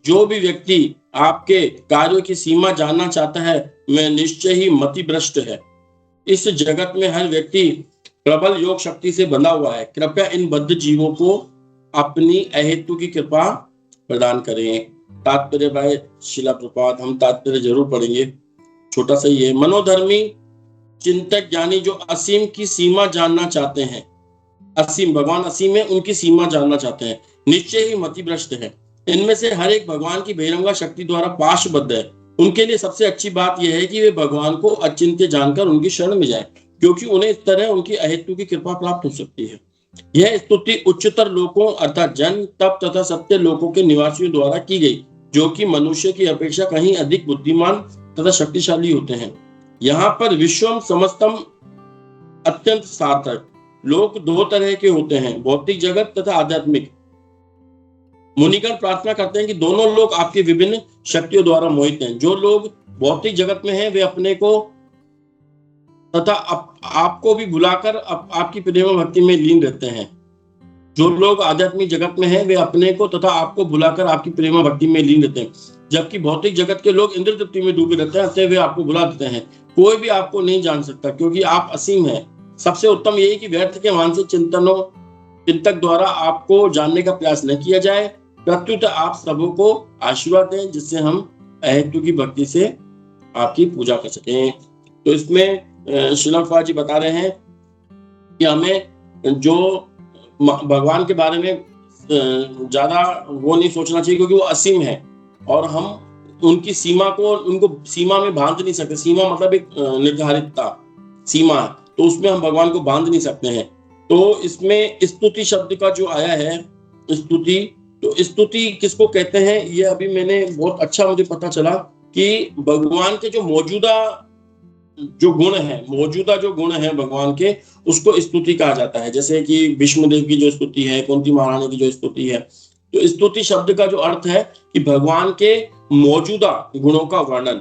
जो भी व्यक्ति आपके कार्यों की सीमा जानना चाहता है वह निश्चय ही मति भ्रष्ट है। इस जगत में हर व्यक्ति प्रबल योग शक्ति से बंधा हुआ है। कृपया इन बद्ध जीवों को अपनी अहेतु की कृपा प्रदान करें। तात्पर्य भाई शिला प्रपात, हम तात्पर्य जरूर पढ़ेंगे, छोटा सा ही है। मनोधर्मी चिंतक ज्ञानी जो असीम की सीमा जानना चाहते हैं, असीम भगवान असीम है, उनकी सीमा जानना चाहते हैं, निश्चय ही मति भ्रष्ट है। इनमें से हर एक भगवान की बहिरंगा शक्ति द्वारा पाशबद्ध है। उनके लिए सबसे अच्छी बात यह है कि वे भगवान को अचिंत्य जानकर उनकी शरण में जाएं, क्योंकि उन्हें इस तरह उनकी अहेतु की कृपा प्राप्त हो सकती है। यह स्तुति उच्चतर लोकों अर्थात जन तप तथा सत्य लोकों के निवासियों द्वारा की गई, जो कि मनुष्य की अपेक्षा कहीं अधिक बुद्धिमान तथा शक्तिशाली होते हैं। यहाँ पर विश्वम समस्तम अत्यंत सार्थक। लोग दो तरह के होते हैं, भौतिक जगत तथा आध्यात्मिक। मुनिगण प्रार्थना करते हैं कि दोनों लोग आपकी विभिन्न शक्तियों द्वारा मोहित हैं। जो लोग भौतिक जगत में हैं वे अपने को तथा आपको भी भुलाकर आपकी प्रेम भक्ति में लीन रहते हैं। जो लोग आध्यात्मिक जगत में हैं वे अपने को तथा आपको भुलाकर आपकी प्रेम भक्ति में लीन रहते हैं, जबकि भौतिक जगत के लोग इंद्र तृप्ति में डूबे रहते हैं, अतः वे आपको भुला देते हैं। कोई भी आपको नहीं जान सकता, क्योंकि आप असीम हैं। सबसे उत्तम यही कि व्यर्थ के मानसिक चिंतक द्वारा आपको जानने का प्रयास न किया जाए, प्रत्युत आप सबों को आशीर्वाद दें, जिससे हम अहेतु की भक्ति से आपकी पूजा कर सकें। तो इसमें श्रील प्रभुपाद जी बता रहे हैं कि हमें जो भगवान के बारे में ज्यादा वो नहीं सोचना चाहिए, क्योंकि वो असीम है और हम उनकी सीमा को, उनको सीमा में बांध नहीं सकते। सीमा मतलब एक निर्धारितता, सीमा, तो उसमें हम भगवान को बांध नहीं सकते हैं। तो इसमें स्तुति शब्द का जो आया है, स्तुति, तो स्तुति किसको कहते हैं ये अभी मैंने बहुत अच्छा मुझे पता चला कि भगवान के जो मौजूदा जो गुण है भगवान के, उसको स्तुति कहा जाता है। जैसे कि विष्णुदेव की जो स्तुति है, कुंती महारानी की जो स्तुति है, तो स्तुति शब्द का जो अर्थ है कि भगवान के मौजूदा गुणों का वर्णन।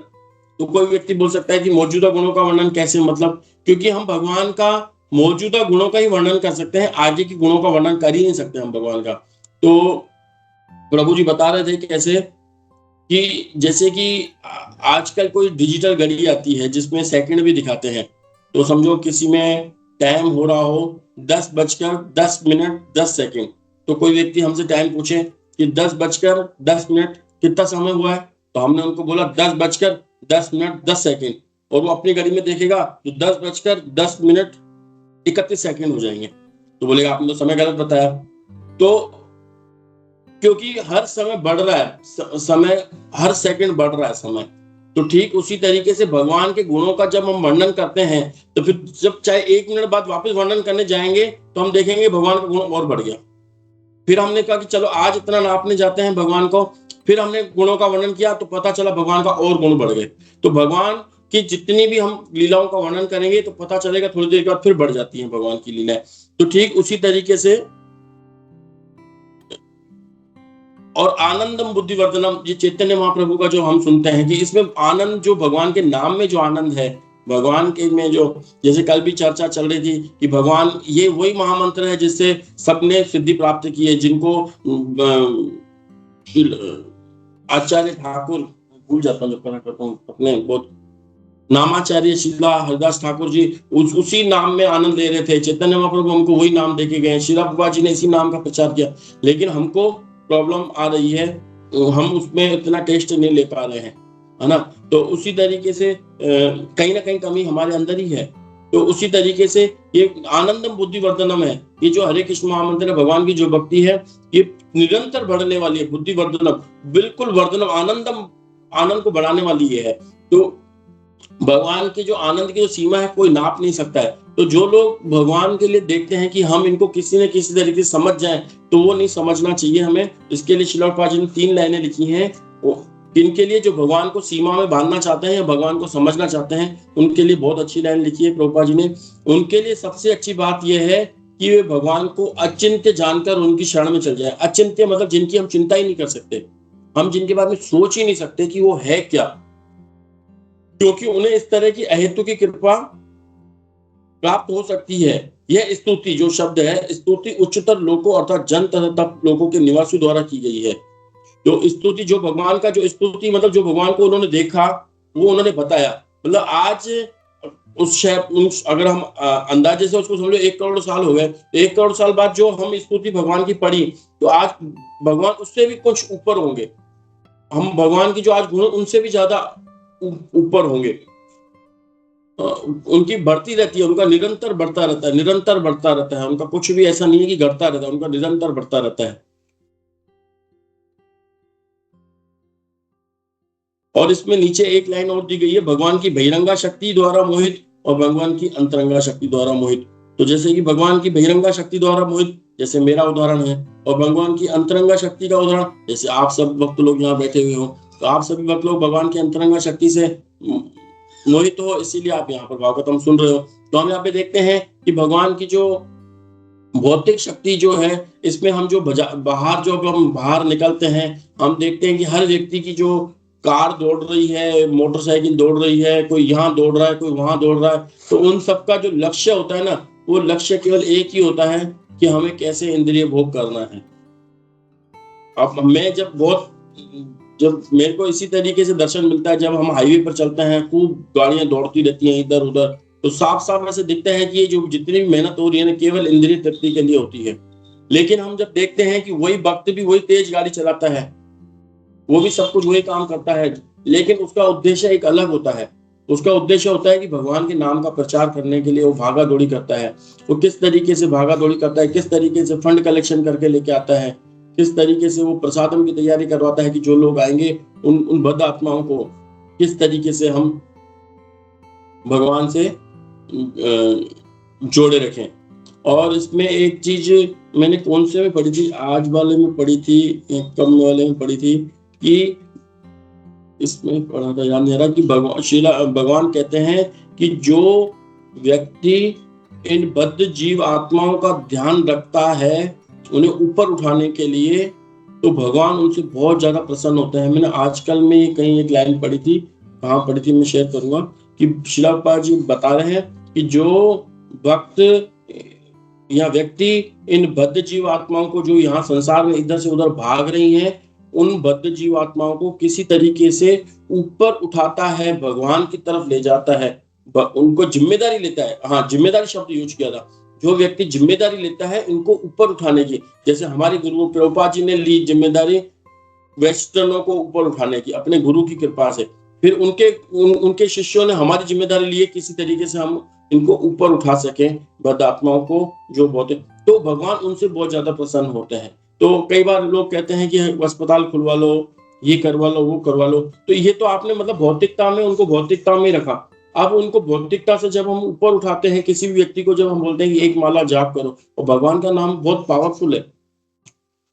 तो कोई व्यक्ति बोल सकता है कि मौजूदा गुणों का वर्णन कैसे, मतलब क्योंकि हम भगवान का मौजूदा गुणों का ही वर्णन कर सकते हैं, आगे के गुणों का वर्णन कर ही नहीं सकते हम भगवान का। तो प्रभु जी बता रहे थे कि कैसे कि जैसे कि आजकल कोई डिजिटल घड़ी आती है जिसमें सेकंड भी दिखाते हैं। तो समझो किसी में टाइम हो रहा हो 10:10 तो कोई व्यक्ति हमसे टाइम पूछे कि 10:10 कितना समय हुआ है, तो हमने उनको बोला 10:10 और वो अपनी घड़ी में देखेगा तो 10:10 हो जाएंगे। तो बोलेगा आपने तो समय गलत बताया। तो क्योंकि हर समय बढ़ रहा है, समय हर सेकंड बढ़ रहा है समय, तो ठीक उसी तरीके से भगवान के गुणों का जब हम वर्णन करते हैं तो फिर जब चाहे 1 मिनट बाद वापस वर्णन करने जाएंगे तो हम देखेंगे भगवान का गुण और बढ़ गया। फिर हमने कहा कि चलो आज इतना नापने जाते हैं भगवान को, फिर हमने गुणों का वर्णन किया तो पता चला भगवान का और गुण बढ़ गए। तो भगवान की जितनी भी हम लीलाओं का वर्णन करेंगे तो पता चलेगा थोड़ी देर के बाद फिर बढ़ जाती हैं भगवान की लीलाएं। तो ठीक उसी तरीके से और आनंदम बुद्धिवर्धनम, ये चैतन्य महाप्रभु का जो हम सुनते हैं कि इसमें आनंद, जो भगवान के नाम में जो आनंद है, भगवान के में जो, जैसे कल भी चर्चा चल रही थी कि भगवान ये वही महामंत्र है जिससे सबने सिद्धि प्राप्त की है, जिनको आचार्य ठाकुर, भूल जाता हूँ जब पढ़ा करता हूँ अपने, बहुत नामाचार्य शिला हरदास ठाकुर जी उसी नाम में आनंद ले रहे थे। चैतन्य महाप्रभु हमको वही नाम देके गए, शिला बाबा जी ने इसी नाम का प्रचार किया, लेकिन हमको प्रॉब्लम आ रही है, हम उसमें इतना टेस्ट नहीं ले पा रहे हैं, है ना। तो उसी तरीके से कहीं ना कहीं कमी हमारे अंदर ही है। तो उसी तरीके से ये आनंदम बुद्धिवर्धनम है, ये जो हरे कृष्ण महामंत्र है, भगवान की जो भक्ति है, ये निरंतर बढ़ने वाली है। बुद्धिवर्धनम, बिल्कुल वर्धनम, आनंदम, आनंद को बढ़ाने वाली ये है। तो भगवान के जो आनंद की जो सीमा है कोई नाप नहीं सकता है। तो जो लोग भगवान के लिए देखते हैं कि हम इनको किसी न किसी तरीके से समझ जाएं, तो वो नहीं समझना चाहिए हमें। इसके लिए श्रील प्रभुपाद जी ने 3 लाइनें लिखी हैं, इनके लिए जो भगवान को सीमा में बांधना चाहते हैं या भगवान को समझना चाहते हैं, उनके लिए बहुत अच्छी लाइन लिखी है प्रभुपाद जी ने। उनके लिए सबसे अच्छी बात यह है कि वे भगवान को अचिंत्य जानकर उनकी शरण में चल जाए। अचिंत्य मतलब जिनकी हम चिंता ही नहीं कर सकते, हम जिनके बारे में सोच ही नहीं सकते कि वो है क्या, क्योंकि उन्हें इस तरह की अहेतु की कृपा प्राप्त हो सकती है। यह स्तुति जो शब्द है, स्तुति उच्चतर लोकों अर्थात जन तथा तप लोकों के निवासियों द्वारा की गई है। जो स्तुति, जो भगवान का जो स्तुति मतलब जो भगवान को उन्होंने देखा वो उन्होंने बताया। मतलब आज अगर हम अंदाजे से उसको समझो 1 करोड़ साल हो गए, 1 करोड़ साल बाद जो हम स्तुति भगवान की पढ़ी, तो आज भगवान उससे भी कुछ ऊपर होंगे। हम भगवान की जो आज गुण उनसे भी ज्यादा ऊपर होंगे। उनकी बढ़ती रहती है, उनका निरंतर बढ़ता रहता है, निरंतर बढ़ता रहता है। उनका कुछ भी ऐसा नहीं है कि घटता रहता है, उनका निरंतर बढ़ता रहता है। और इसमें नीचे एक लाइन और दी गई है, भगवान की बहिरंगा शक्ति द्वारा मोहित और भगवान की अंतरंगा शक्ति द्वारा मोहित। तो जैसे कि भगवान की बहिरंगा शक्ति द्वारा मोहित, जैसे मेरा उदाहरण है, और भगवान की अंतरंगा शक्ति का उदाहरण जैसे आप सब भक्त लोग यहाँ बैठे हुए हो, तो आप सभी भक्त लोग भगवान की अंतरंगा शक्ति से मोहित हो, इसीलिए आप यहाँ पर भागवतम सुन रहे हो। तो हम यहाँ पे देखते हैं कि भगवान की जो भौतिक शक्ति जो है, इसमें हम जो बाहर जो हम बाहर निकलते हैं, हम देखते हैं कि हर व्यक्ति की जो कार दौड़ रही है, मोटरसाइकिल दौड़ रही है, कोई यहाँ दौड़ रहा है, कोई वहां दौड़ रहा है, तो उन सबका जो लक्ष्य होता है ना, वो लक्ष्य केवल एक ही होता है कि हमें कैसे इंद्रिय भोग करना है। अब मैं जब मेरे को इसी तरीके से दर्शन मिलता है, जब हम हाईवे पर चलते हैं, खूब गाड़ियां दौड़ती रहती हैं इधर उधर, तो साफ साफ ऐसे दिखता है कि ये जो जितनी भी मेहनत हो रही है ना, केवल इंद्रिय तृप्ति के लिए होती है। लेकिन हम जब देखते हैं कि वही भक्त भी वही तेज गाड़ी चलाता है, वो भी सब कुछ वही काम करता है, लेकिन उसका उद्देश्य एक अलग होता है। उसका उद्देश्य होता है कि भगवान के नाम का प्रचार करने के लिए वो भागा दौड़ी करता है। वो किस तरीके से भागा दौड़ी करता है, किस तरीके से फंड कलेक्शन करके लेके आता है, किस तरीके से वो प्रसादम की तैयारी करवाता है कि जो लोग आएंगे उन बद्ध आत्माओं को किस तरीके से हम भगवान से जोड़े रखें। और इसमें एक चीज मैंने कौन से में पढ़ी थी, आज वाले में पढ़ी थी, कम वाले में पढ़ी थी, कि इसमें पढ़ा था, याद नहीं रहा, कि भगवान कहते हैं कि जो व्यक्ति इन बद्ध जीव आत्माओं का ध्यान रखता है उन्हें ऊपर उठाने के लिए, तो भगवान उनसे बहुत ज्यादा प्रसन्न होते हैं। मैंने आजकल में कहीं एक लाइन पढ़ी थी, कहाँ पढ़ी थी मैं शेयर करूंगा, कि श्रील प्रभुपाद जी बता रहे हैं कि जो भक्त या व्यक्ति इन बद्ध जीव आत्माओं को जो यहाँ संसार में इधर से उधर भाग रही हैं, उन बद्ध जीव आत्माओं को किसी तरीके से ऊपर उठाता है, भगवान की तरफ ले जाता है, उनको जिम्मेदारी लेता है। हाँ, जिम्मेदारी शब्द यूज किया था। जो व्यक्ति जिम्मेदारी लेता है इनको ऊपर उठाने की, जैसे हमारे गुरु प्रभुपाद जी ने ली जिम्मेदारी वेस्टर्नों को ऊपर उठाने की अपने गुरु की कृपा से, फिर उनके शिष्यों ने हमारी जिम्मेदारी ली किसी तरीके से हम इनको ऊपर उठा सकें, बद्ध आत्माओं को जो बहुत, तो भगवान उनसे बहुत ज्यादा प्रसन्न होते हैं। तो कई बार लोग कहते हैं कि अस्पताल खुलवा लो, ये करवा लो, वो करवा लो, तो ये तो आपने मतलब भौतिकता में उनको भौतिकता में रखा। अब उनको भौतिकता से जब हम ऊपर उठाते हैं, किसी भी व्यक्ति को जब हम बोलते हैं कि एक माला जाप करो, और भगवान का नाम बहुत पावरफुल है,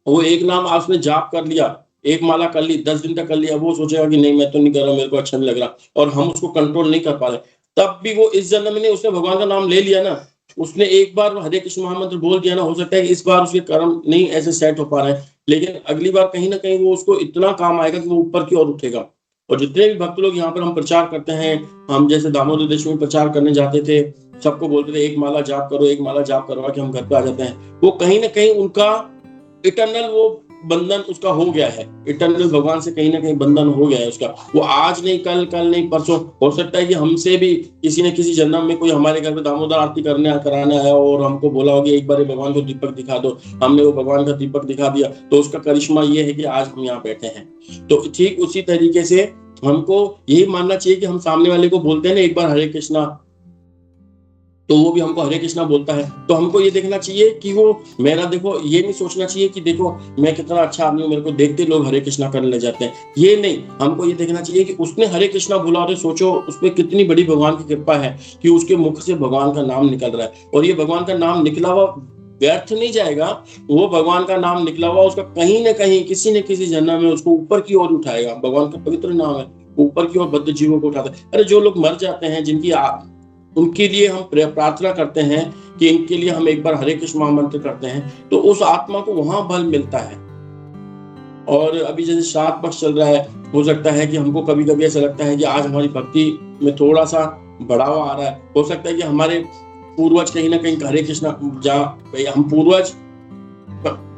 वो एक नाम आपने जाप कर लिया, एक माला कर ली, 10 दिन तक कर लिया, वो सोचेगा कि नहीं मैं तो नहीं कर रहा, मेरे को अच्छा नहीं लग रहा, और हम उसको कंट्रोल नहीं कर पा रहे, तब भी वो इस जन्म में उसने भगवान का नाम ले लिया ना, उसने एक बार हरे कृष्ण महामंत्र बोल दिया ना, हो सकता है कि इस बार उसके कर्म नहीं ऐसे सेट हो पा रहे हैं, लेकिन अगली बार कहीं ना कहीं वो उसको इतना काम आएगा कि वो ऊपर की ओर उठेगा। और जितने भी भक्त लोग यहाँ पर हम प्रचार करते हैं, हम जैसे दामोदर देश में प्रचार करने जाते थे, सबको बोलते थे एक माला जाप करो, एक माला जाप करवा के हम घर पे आ जाते हैं, वो कहीं ना कहीं उनका इटर्नल वो बंधन उसका हो गया है, इटर्नल भगवान से कहीं ना कहीं बंधन हो गया है उसका, वो आज नहीं कल, कल नहीं परसों, हो सकता है कि हमसे भी किसी न किसी जन्म में कोई हमारे घर पे दामोदर आरती करने कराने आया और हमको बोला होगा एक बार भगवान को दीपक दिखा दो, हमने वो भगवान का दीपक दिखा दिया, तो उसका करिश्मा ये है कि आज हम यहाँ बैठे हैं। तो ठीक उसी तरीके से हमको यही मानना चाहिए कि हम सामने वाले को बोलते हैं ना एक बार हरे कृष्णा, तो वो भी हमको हरे कृष्णा बोलता है, तो हमको ये देखना चाहिए कि वो मेरा, देखो ये नहीं सोचना चाहिए कि देखो मैं कितना अच्छा आदमी हूँ, मेरे को देखते लोग हरे कृष्णा करने लग जाते हैं, ये नहीं, हमको ये देखना चाहिए कि उसने हरे कृष्णा बोला, और सोचो उसमें कितनी बड़ी भगवान की कृपा है कि उसके मुख से भगवान का नाम निकल रहा है, और ये भगवान का नाम निकला हुआ व्यर्थ नहीं जाएगा, वो भगवान का नाम निकला हुआ उसका कहीं ना कहीं किसी न किसी जन्म में उसको ऊपर की ओर उठाएगा, भगवान का पवित्र नाम है, ऊपर की ओर बद्ध जीवों को उठाता है। अरे जो लोग मर जाते हैं, जिनकी उनके लिए हम प्रार्थना करते हैं कि इनके लिए हम एक बार हरे कृष्ण महामंत्र करते हैं, तो उस आत्मा को वहां बल मिलता है। और अभी जैसे श्राद्ध पक्ष चल रहा है, हो सकता है कि हमको कभी कभी ऐसा लगता है कि आज हमारी भक्ति में थोड़ा सा बढ़ावा आ रहा है, हो सकता है कि हमारे पूर्वज कहीं ना कहीं हरे कृष्ण, जहाँ हम पूर्वज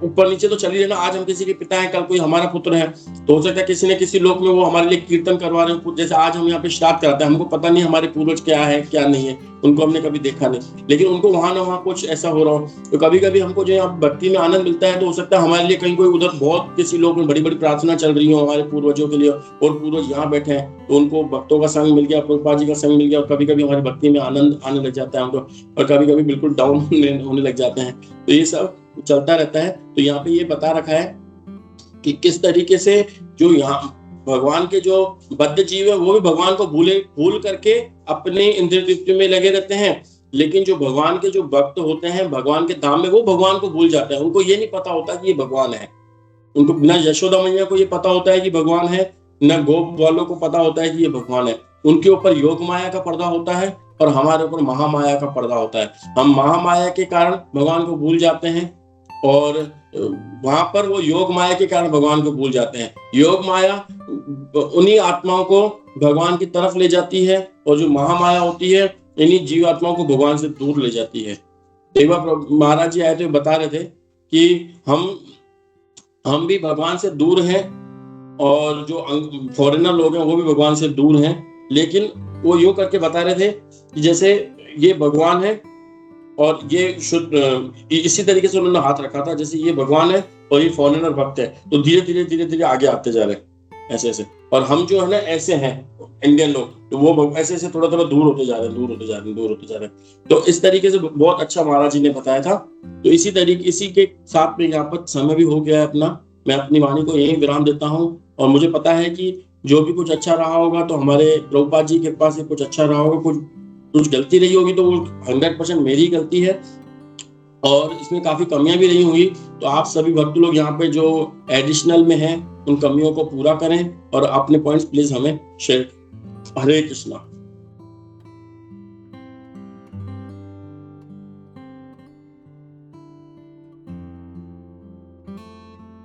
ऊपर नीचे तो चल ही रहना, आज हम किसी के पिता हैं, कल कोई हमारा पुत्र है, तो हो सकता है किसी न किसी लोक में वो हमारे लिए कीर्तन करवा रहे हैं, जैसे आज हम यहाँ पे श्राद्ध कराते हैं, हमको पता नहीं हमारे पूर्वज क्या है क्या नहीं है, उनको हमने कभी देखा नहीं, लेकिन उनको वहां ना वहां कुछ ऐसा हो रहा हो, तो कभी कभी हमको जो यहाँ भक्ति में आनंद मिलता है, तो हो सकता है हमारे लिए कहीं कोई उधर बहुत किसी लोग में बड़ी बड़ी प्रार्थना चल रही हो हमारे पूर्वजों के लिए, और पूर्वज यहाँ बैठे हैं, तो उनको भक्तों का संग मिल गया, प्रभुपाद जी का संग मिल गया, और कभी कभी हमारी भक्ति में आनंद आने लग जाता है हमको, और कभी कभी बिल्कुल डाउन होने लग जाते हैं, तो ये सब चलता रहता है। तो यहाँ पे ये बता रखा है कि किस तरीके से जो यहाँ भगवान के जो बद्ध जीव है वो भी भगवान को भूल करके अपने इंद्रिय तृप्ति में लगे रहते हैं, लेकिन जो भगवान के जो भक्त होते हैं भगवान के धाम में, वो भगवान को भूल जाते हैं, उनको ये नहीं पता होता कि ये भगवान है, उनको न यशोदा मैया को ये पता होता है कि भगवान है, न गोप वालों को पता होता है कि ये भगवान है, उनके ऊपर योग माया का पर्दा होता है और हमारे ऊपर महामाया का पर्दा होता है, हम महामाया के कारण भगवान को भूल जाते हैं, और वहां पर वो योग माया के कारण भगवान को भूल जाते हैं। योग माया उन्हीं आत्माओं को भगवान की तरफ ले जाती है, और जो महामाया होती है इन्हीं जीव आत्माओं को भगवान से दूर ले जाती है। एक बार महाराज जी आए थे, बता रहे थे कि हम भी भगवान से दूर हैं, और जो फॉरेनर लोग हैं वो भी भगवान से दूर हैं, लेकिन वो यूं करके बता रहे थे कि जैसे ये भगवान है और ये शुद्ध, इसी तरीके से उन्होंने हाथ रखा था, जैसे ये भगवान है और ये फॉरेनर भक्त है, तो धीरे धीरे आगे आते जा रहे हैं ऐसे ऐसे, और हम जो है ना ऐसे हैं इंडियन लोग, तो वो ऐसे ऐसे थोड़ा थोड़ा दूर होते जा रहे हैं, तो इस तरीके से बहुत अच्छा महाराज जी ने बताया था। तो इसी के साथ में यहाँ पर समय भी हो गया है अपना, मैं अपनी वाणी को यही विराम देता हूँ, और मुझे पता है कि जो भी कुछ अच्छा रहा होगा तो हमारे प्रभुपाद जी के पास कुछ अच्छा रहा होगा, कुछ गलती रही होगी तो वो 100% मेरी गलती है, और इसमें काफी कमियां भी रही होंगी, तो आप सभी भक्त लोग यहाँ पे जो एडिशनल में हैं उन कमियों को पूरा करें और अपने पॉइंट्स प्लीज हमें शेयर। हरे कृष्णा।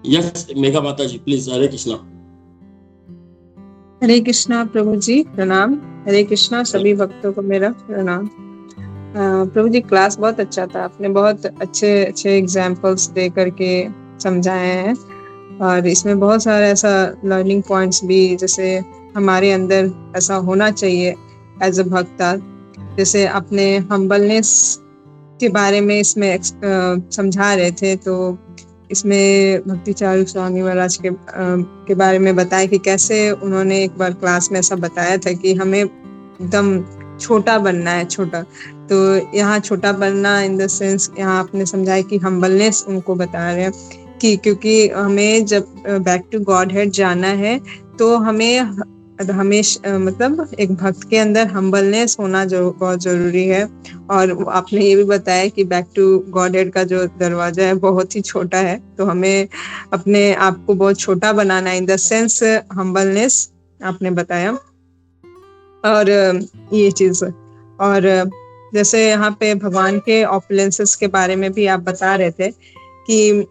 यस मेघा माता जी प्लीज, हरे कृष्णा। हरे कृष्णा प्रभु जी, प्रणाम। हरे कृष्णा सभी भक्तों को मेरा प्रणाम। प्रभु जी क्लास बहुत अच्छा था, आपने बहुत अच्छे एग्जाम्पल्स दे करके समझाए हैं, और इसमें बहुत सारे ऐसा लर्निंग पॉइंट्स भी, जैसे हमारे अंदर ऐसा होना चाहिए एज अ भक्ता, जैसे अपने हम्बलनेस के बारे में इसमें समझा रहे थे, तो इसमें भक्ति चारू स्वामी महाराज के बारे में बताया कि कैसे उन्होंने एक बार क्लास में ऐसा बताया था कि हमें एकदम छोटा बनना है, छोटा, तो यहाँ छोटा बनना इन द सेंस यहाँ आपने समझाया कि हम्बलनेस उनको बता रहे हैं कि क्योंकि हमें जब बैक टू गॉड हेड जाना है तो हमें हमेशा मतलब एक भक्त के अंदर हम्बलनेस होना जो बहुत जरूरी है। और आपने ये भी बताया कि बैक टू गॉडहेड का जो दरवाजा है बहुत ही छोटा है, तो हमें अपने आप को बहुत छोटा बनाना है, इन द सेंस हम्बलनेस आपने बताया। और ये चीज, और जैसे यहाँ पे भगवान के ऑपुलेंसेस के बारे में भी आप बता रहे थे कि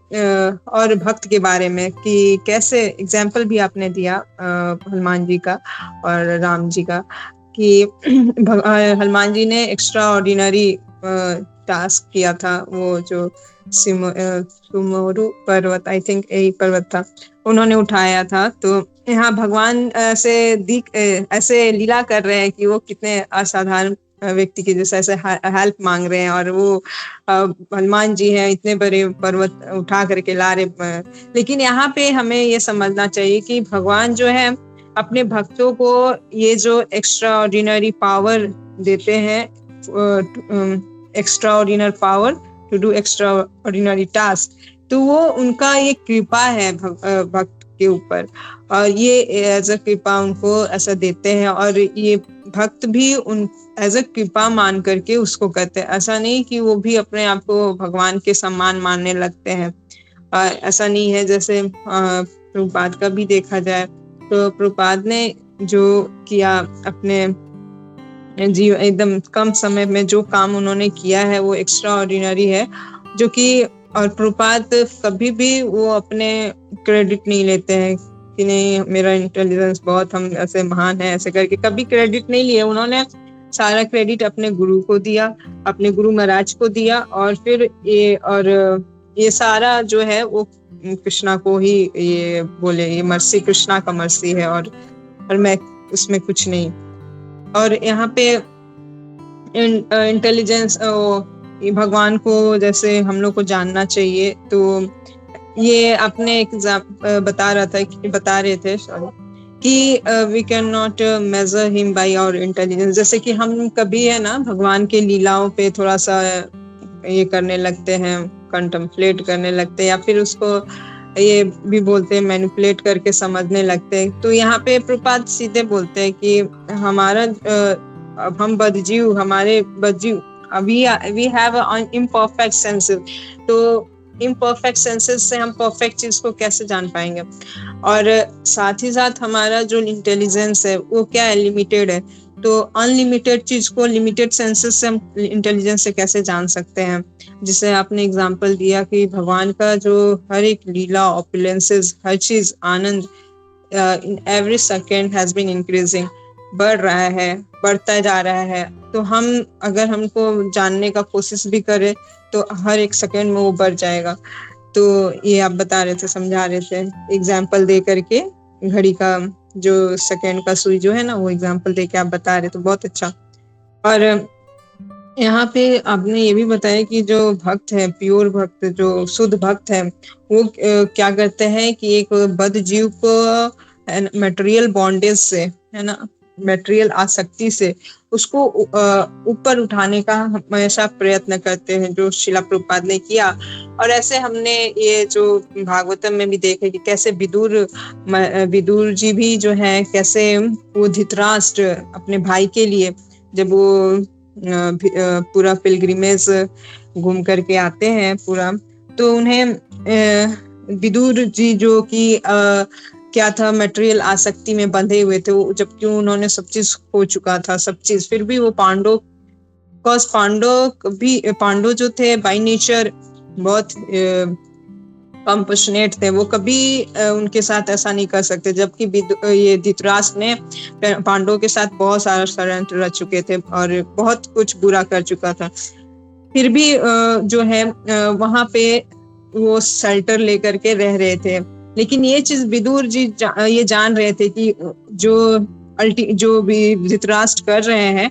और भक्त के बारे में कि कैसे एग्जाम्पल भी आपने दिया हनुमान जी का और राम जी का, कि हनुमान जी ने एक्स्ट्रा ऑर्डिनरी टास्क किया था, वो जो सुमोरु पर्वत, आई थिंक यही पर्वत था, उन्होंने उठाया था। तो यहाँ भगवान ऐसे लीला कर रहे हैं कि वो कितने असाधारण व्यक्ति की जैसे ऐसे हेल्प मांग रहे हैं, और वो हनुमान जी हैं इतने बड़े पर्वत उठा करके ला रहे। लेकिन यहाँ पे हमें ये समझना चाहिए कि भगवान जो है अपने भक्तों को ये जो एक्स्ट्रा ऑर्डिनरी पावर देते हैं, extraordinary power to do extraordinary task, तो वो उनका ये कृपा है भक्त के ऊपर, और ये एज अ कृपा उनको ऐसा देते हैं। और ये भक्त भी उन एज अ कृपा मान करके उसको करते हैं, ऐसा नहीं कि वो भी अपने आप को भगवान के समान मानने लगते हैं। ऐसा नहीं है। जैसे प्रभुपाद का भी देखा जाए तो प्रभुपाद ने जो किया अपने जीव एकदम कम समय में जो काम उन्होंने किया है वो एक्स्ट्रा ऑर्डिनरी है, जो कि और प्रभुपाद कभी भी वो अपने क्रेडिट नहीं लेते हैं कि नहीं मेरा इंटेलिजेंस बहुत, हम ऐसे महान है ऐसे करके, कभी क्रेडिट नहीं लिए उन्होंने। सारा क्रेडिट अपने गुरु को दिया, अपने गुरु महाराज को दिया, और फिर ये सारा जो है वो कृष्णा को ही ये बोले, ये मर्सी कृष्णा का मर्सी है, और मैं उसमें कुछ नहीं। और यहाँ पे इंटेलिजेंस भगवान को जैसे हम लोग को जानना चाहिए, तो ये आपने एक बता रहे थे कि we can not measure him by our intelligence. जैसे कि हम कभी है ना भगवान के लीलाओं पे थोड़ा सा ये करने लगते हैं, कंटेम्पलेट करने लगते हैं, या फिर उसको ये भी बोलते हैं मैनिपुलेट करके समझने लगते हैं। तो यहाँ पे प्रभुपाद सीधे बोलते हैं कि हमारा हम बदजीव, हमारे बदजीव, वी हैव इम्परफेक्ट सेंसेस, तो इम्परफेक्ट सेंसेस से हम परफेक्ट चीज को कैसे जान पाएंगे। और साथ ही साथ हमारा जो इंटेलिजेंस है वो क्या है, लिमिटेड है। तो अनलिमिटेड चीज को लिमिटेड सेंसेस से हम इंटेलिजेंस से कैसे जान सकते हैं। जिसे आपने एग्जांपल दिया कि भगवान का जो हर एक लीला, ऑपुलेंसेस, हर चीज, आनंद in every second has been increasing, बढ़ रहा है, बढ़ता जा रहा है। तो हम अगर हमको जानने का कोशिश भी करें तो हर एक सेकेंड में वो बढ़ जाएगा। तो ये आप बता रहे थे, समझा रहे थे एग्जाम्पल दे करके, घड़ी का जो सेकेंड का सुई जो है ना, वो एग्जाम्पल दे के आप बता रहे, तो बहुत अच्छा। और यहाँ पे आपने ये भी बताया कि जो भक्त है, प्योर भक्त, जो शुद्ध भक्त है, वो क्या करते हैं कि एक बद्ध जीव को मटेरियल बॉन्डेज से, है ना, मटेरियल आसक्ति से उसको ऊपर उठाने का हमेशा प्रयत्न करते हैं, जो शिला प्रभुपाद ने किया। और ऐसे हमने ये जो भागवतम में भी देखे कि कैसे विदुर जी भी जो है, कैसे वो धृतराष्ट्र अपने भाई के लिए जब वो पूरा पिलग्रिमेज घूम करके आते हैं पूरा, तो उन्हें विदुर जी जो कि क्या था, मटेरियल आसक्ति में बंधे हुए थे, जबकि उन्होंने सब चीज खो चुका था, सब चीज, फिर भी वो पांडव जो थे बाय नेचर बहुत कंपैशनेट थे, वो कभी उनके साथ ऐसा नहीं कर सकते। जबकि ये धृतराष्ट्र ने पांडवों के साथ बहुत सारा षड्यंत्र रच चुके थे और बहुत कुछ बुरा कर चुका था, फिर भी जो है वहां पे वो शेल्टर लेकर के रह रहे थे। लेकिन ये चीज विदुर जी ये जान रहे थे कि जो भी धृतराष्ट्र कर रहे हैं,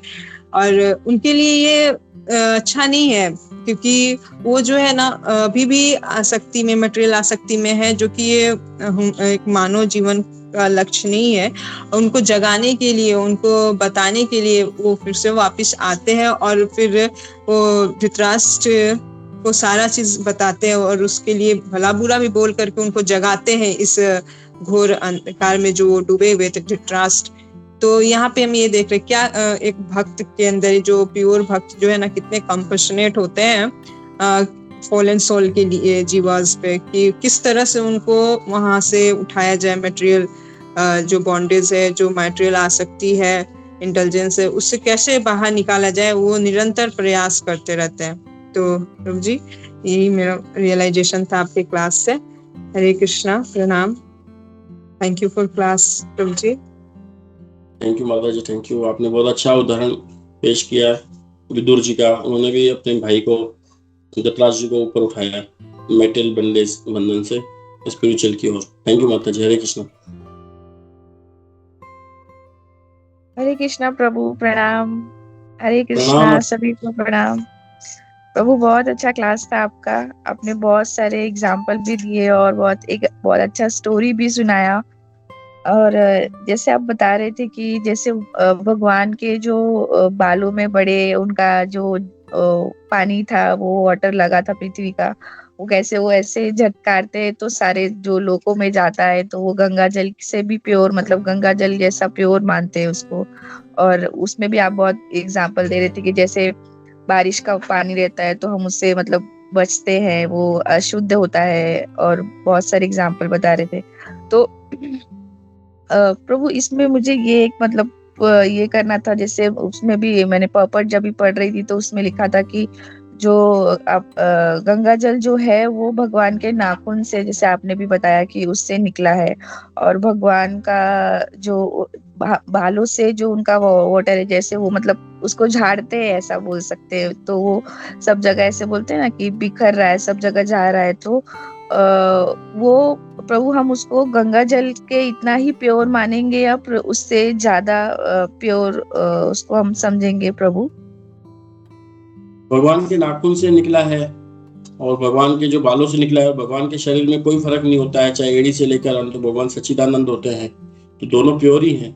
और उनके लिए ये अच्छा नहीं है, क्योंकि वो जो है ना अभी भी आसक्ति में, मटेरियल आसक्ति में है, जो कि ये एक मानव जीवन का लक्ष्य नहीं है। उनको जगाने के लिए, उनको बताने के लिए वो फिर से वापस आते हैं, और फिर वो धृतराष्ट्र को सारा चीज बताते हैं, और उसके लिए भला बुरा भी बोल करके उनको जगाते हैं इस घोर अंधकार में जो डूबे हुए थे धृतराष्ट्र। तो यहाँ पे हम ये देख रहे क्या एक भक्त के अंदर जो प्योर भक्त जो है ना कितने कंपैशनेट होते हैं फॉलन सोल के लिए, जीवास पे, कि किस तरह से उनको वहां से उठाया जाए, मटेरियल जो बॉन्डेज है, जो मटेरियल आसक्ति है, इंटेलिजेंस है, उससे कैसे बाहर निकाला जाए, वो निरंतर प्रयास करते रहते हैं। तो प्रभु जी यही मेरा रियलाइजेशन था आपके क्लास से। हरे कृष्णा, प्रणाम। थैंक यू फॉर क्लास प्रभु जी। थैंक यू माता जी, थैंक यू। आपने बहुत अच्छा उदाहरण पेश किया विदुर जी का। उन्होंने भी अपने भाई को, धृतराष्ट्र जी को ऊपर उठाया मेटल बंडेज बंधन से स्पिरिचुअल की ओर। थैंक यू माता जी। हरे कृष्णा। हरे कृष्णा प्रभु, प्रणाम। हरे कृष्णा, प्रणाम। सभी को प्रणाम। प्रभु बहुत अच्छा क्लास था आपका। आपने बहुत सारे एग्जाम्पल भी दिए और बहुत अच्छा स्टोरी भी सुनाया। और जैसे आप बता रहे थे कि जैसे भगवान के जो बालों में बड़े उनका जो पानी था, वो वाटर लगा था पृथ्वी का, वो कैसे वो ऐसे झटकारते हैं तो सारे जो लोकों में जाता है, तो वो गंगा जल से भी प्योर, मतलब गंगा जल जैसा प्योर मानते हैं उसको। और उसमें भी आप बहुत एग्जाम्पल दे रहे थे कि जैसे बारिश का पानी रहता है तो हम उससे मतलब बचते हैं, वो अशुद्ध होता है, और बहुत सारे एग्जाम्पल बता रहे थे। तो प्रभु इसमें मुझे ये एक मतलब ये करना था, जैसे उसमें भी मैंने पर्पट जब भी पढ़ रही थी तो उसमें लिखा था कि जो आप गंगा जल जो है वो भगवान के नाखून से, जैसे आपने भी बताया कि उससे निकला है, और भगवान का जो बालों से जो उनका वाटर है, जैसे वो मतलब उसको झाड़ते हैं ऐसा बोल सकते हैं, तो वो सब जगह ऐसे बोलते हैं ना कि बिखर रहा है, सब जगह जा रहा है, तो वो प्रभु हम उसको गंगा जल के इतना ही प्योर मानेंगे या उससे ज्यादा प्योर उसको हम समझेंगे प्रभु? भगवान के नाखून से निकला है और भगवान के जो बालों से निकला है, भगवान के शरीर में कोई फर्क नहीं होता है, चाहे एड़ी से लेकर अंत तो भगवान सच्चिदानंद होते हैं, तो दोनों प्योर ही हैं।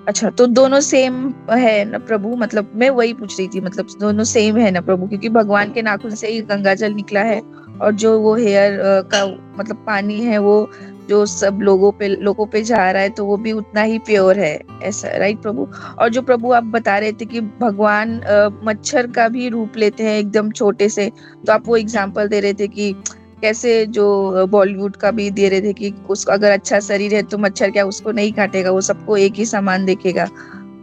अच्छा, तो दोनों सेम है ना प्रभु? मतलब मैं वही पूछ रही थी, मतलब दोनों सेम है ना प्रभु? क्योंकि भगवान के नाखून से ही गंगा जल निकला है, और जो वो हेयर का मतलब पानी है वो जो सब लोगों पे जा रहा है, तो वो भी उतना ही प्योर है, ऐसा राइट प्रभु? और जो प्रभु आप बता रहे थे कि भगवान मच्छर का भी रूप लेते हैं एकदम छोटे से, तो आप वो एग्जाम्पल दे रहे थे कि कैसे जो बॉलीवुड का भी दे रहे थे कि उसको अगर अच्छा शरीर है तो मच्छर क्या उसको नहीं काटेगा, वो सबको एक ही समान देखेगा।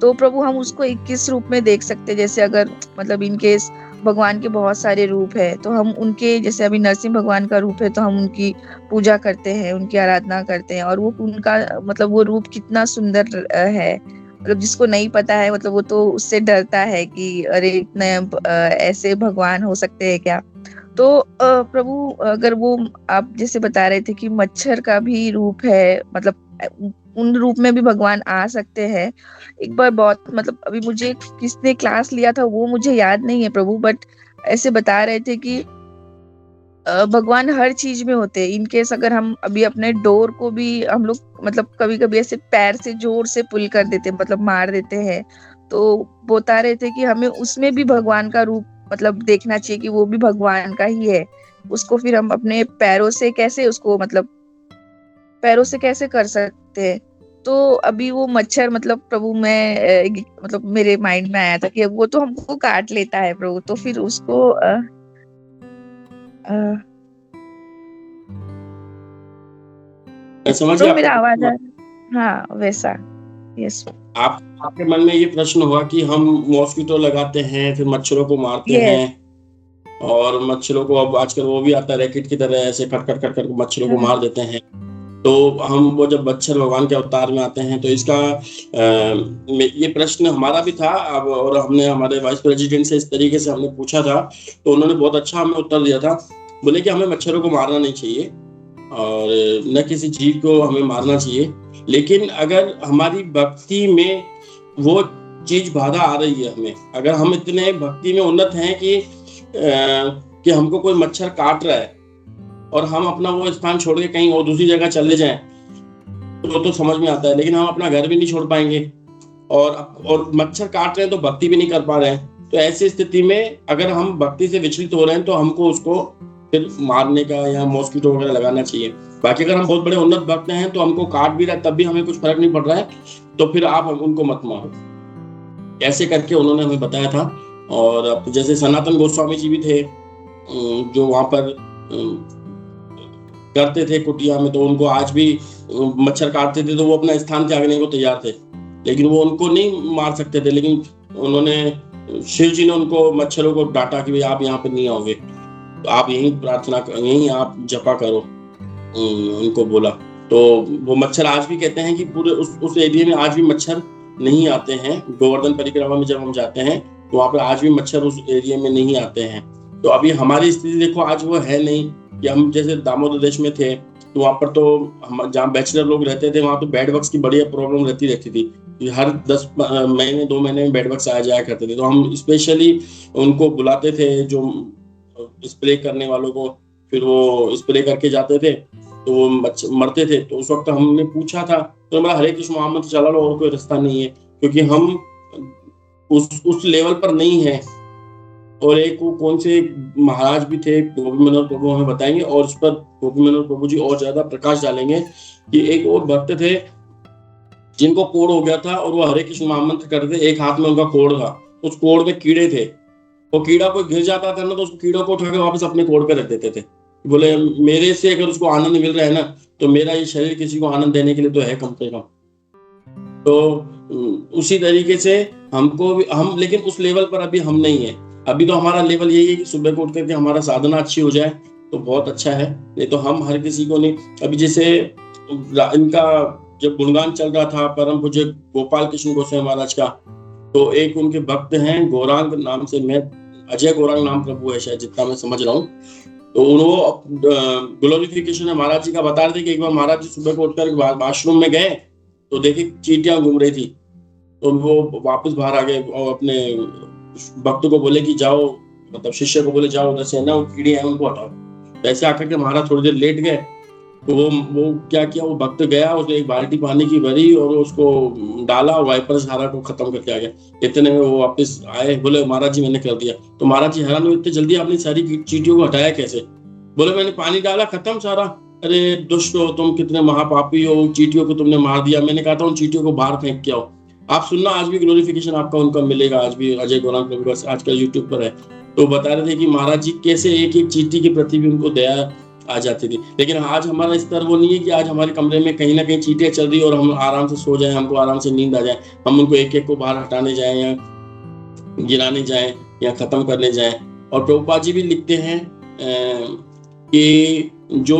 तो प्रभु हम उसको एक किस रूप में देख सकते हैं? जैसे अगर मतलब इनकेस भगवान के बहुत सारे रूप है, तो हम उनके, जैसे अभी नरसिंह भगवान का रूप है तो हम उनकी पूजा करते हैं, उनकी आराधना करते हैं, और वो उनका मतलब वो रूप कितना सुंदर है, मतलब जिसको नहीं पता है मतलब वो तो उससे डरता है कि अरे इतने ऐसे भगवान हो सकते हैं क्या? तो प्रभु अगर वो आप जैसे बता रहे थे कि मच्छर का भी रूप है, मतलब उन रूप में भी भगवान आ सकते हैं। एक बार बहुत मतलब अभी मुझे किसने क्लास लिया था वो मुझे याद नहीं है प्रभु, बट ऐसे बता रहे थे कि भगवान हर चीज में होते हैं। इनकेस अगर हम अभी अपने डोर को भी हम लोग मतलब कभी कभी ऐसे पैर से जोर से पुल कर देते, मतलब मार देते हैं, तो बता रहे थे कि हमें उसमें भी भगवान का रूप मतलब देखना चाहिए कि वो भी भगवान का ही है। उसको फिर हम अपने पैरों से कैसे उसको मतलब पैरों से कैसे कर सकते हैं? तो अभी वो मच्छर मतलब प्रभु मैं मतलब मेरे माइंड में आया था कि वो तो हमको काट लेता है प्रभु, तो फिर उसको समझ तो गया मेरा आवाज आपका? आ रहा? हाँ वैसा, यस आपके मन में ये प्रश्न हुआ कि हम मॉस्किटो लगाते हैं फिर मच्छरों को मारते हैं, यस। और मच्छरों को अब आजकल वो भी आता है रैकेट की तरह, ऐसे कट कट कट कट मच्छरों को मार देते हैं। तो हम वो जब मच्छर भगवान के अवतार में आते हैं तो इसका ये प्रश्न हमारा भी था अब, और हमने हमारे वाइस प्रेसिडेंट से इस तरीके से हमने पूछा था, तो उन्होंने बहुत अच्छा हमें उत्तर दिया था। बोले कि हमें मच्छरों को मारना नहीं चाहिए और न किसी जीव को हमें मारना चाहिए, लेकिन अगर हमारी भक्ति में वो चीज बाधा आ रही है हमें, अगर हम इतने भक्ति में उन्नत हैं कि हमको कोई मच्छर काट रहा है और हम अपना वो स्थान छोड़ के कहीं और दूसरी जगह चले जाएं, तो समझ में आता है, लेकिन हम अपना घर भी नहीं छोड़ पाएंगे और मच्छर काट रहे हैं तो भक्ति भी नहीं कर पा रहे हैं। तो ऐसी स्थिति में अगर हम भक्ति से विचलित हो रहे हैं तो हमको उसको फिर मारने का या मॉस्किटो वगैरह लगाना चाहिए। बाकी अगर हम बहुत बड़े उन्नत भक्त हैं तो हमको काट भी रहा है तब भी हमें कुछ फर्क नहीं पड़ रहा है, तो फिर आप उनको मत मारो। ऐसे करके उन्होंने हमें बताया था। और अब जैसे सनातन गोस्वामी जी भी थे जो वहां पर करते थे कुटिया में, तो उनको आज भी मच्छर काटते थे तो वो अपना स्थान त्यागने को तैयार थे, लेकिन वो उनको नहीं मार सकते थे। लेकिन उन्होंने, शिव जी ने उनको मच्छरों को डांटा कि भाई आप यहाँ पे नहीं आओगे, तो आप यहीं प्रार्थना, यहीं आप जपा करो, उनको बोला। तो वो मच्छर आज भी कहते हैं कि पूरे उस एरिया में आज भी मच्छर नहीं आते हैं। गोवर्धन परिक्रमा में जब हम जाते हैं तो वहां पर आज भी मच्छर उस एरिया में नहीं आते हैं। तो अभी हमारी स्थिति देखो आज वो है नहीं कि हम जैसे दामोदर देश में थे तो वहां पर तो हम जहाँ बैचलर लोग रहते थे वहां तो बेड बग्स की बढ़िया प्रॉब्लम रहती थी। हर 10 महीने 2 महीने में बेड बग्स आ जाया करते थे, तो हम स्पेशली उनको बुलाते थे जो स्प्रे करने वालों को, फिर वो स्प्रे करके जाते थे तो वो मरते थे। तो उस वक्त हमने पूछा था तो हमारा हरे कृष्ण मोहम्मद चला लो, और कोई रास्ता नहीं है, क्योंकि हम उस लेवल पर नहीं है। और एक वो कौन से महाराज भी थे, गोपी मनोहर प्रभु हमें बताएंगे, और उस पर गोपी मनोहर प्रभु जी और ज्यादा प्रकाश डालेंगे कि एक और भक्त थे जिनको कोढ़ हो गया था और वो हरे कृष्ण महामंत्र करते थे, एक हाथ में उनका कोढ़ था, उस कोढ़ में कीड़े थे, वो कीड़ा कोई गिर जाता था ना तो उस कीड़ों को उठा के वापस अपने कोढ़ पे रख देते थे। बोले मेरे से अगर उसको आनंद मिल रहा है ना तो मेरा ये शरीर किसी को आनंद देने के लिए तो है कम से कम। तो उसी तरीके से हमको भी, हम लेकिन उस लेवल पर अभी हम नहीं है। अभी तो हमारा लेवल यही है कि सुबह को उठ करके हमारा साधना अच्छी हो जाए तो बहुत अच्छा है, नहीं तो हम हर किसी को नहीं। अभी जैसे इनका जब गुणगान चल रहा था परम पूज्य गोपाल कृष्ण गोस्वामी महाराज का, तो एक उनके भक्त हैं गौरांग नाम से, मैं अजय गौरांग नाम प्रभु है शायद जितना मैं समझ रहा हूँ, तो उन्होंने ग्लोरिफिकेशन है महाराज जी का बता रहे थे कि एक बार महाराज जी सुबह को उठकर वॉशरूम में गए तो देखे चींटियां घूम रही थी, तो वो वापस बाहर आ गए और अपने भक्त को बोले कि जाओ, मतलब शिष्य को बोले जाओ उधर से ना वो कीड़े हैं उनको हटाओ। तो ऐसे आकर के महाराज थोड़ी देर लेट गए, तो वो क्या किया, वो भक्त गया, उसने एक बाल्टी पानी की भरी और उसको डाला, वाइपर सारा को खत्म करके आ गया। इतने में वो वापस आए, बोले महाराज जी मैंने कर दिया। तो महाराज जी हैरान हुए, इतने जल्दी आपने सारी चींटियों को हटाया कैसे? बोले मैंने पानी डाला, खत्म सारा। अरे दुष्ट हो तुम, कितने महापापी हो, चींटियों को तुमने मार दिया। मैंने कहा था उन चींटियों को बाहर फेंक के आओ। आप सुनना, आज भी ग्लोरिफिकेशन आपका उनका मिलेगा, आज भी अजय गौरांग प्रभु का आजकल यूट्यूब पर है। तो बता रहे थे कि महाराज जी कैसे एक एक चींटी के प्रति भी उनको दया आ जाती थी। लेकिन आज हमारा स्तर वो नहीं है कि आज हमारे कमरे में कहीं ना कहीं चींटियां चल रही और हम आराम से सो जाए, हमको आराम से नींद आ जाए, हम उनको एक एक को बाहर हटाने जाए या गिराने जाए या खत्म करने जाए। और प्रभुपाद जी भी लिखते हैं कि जो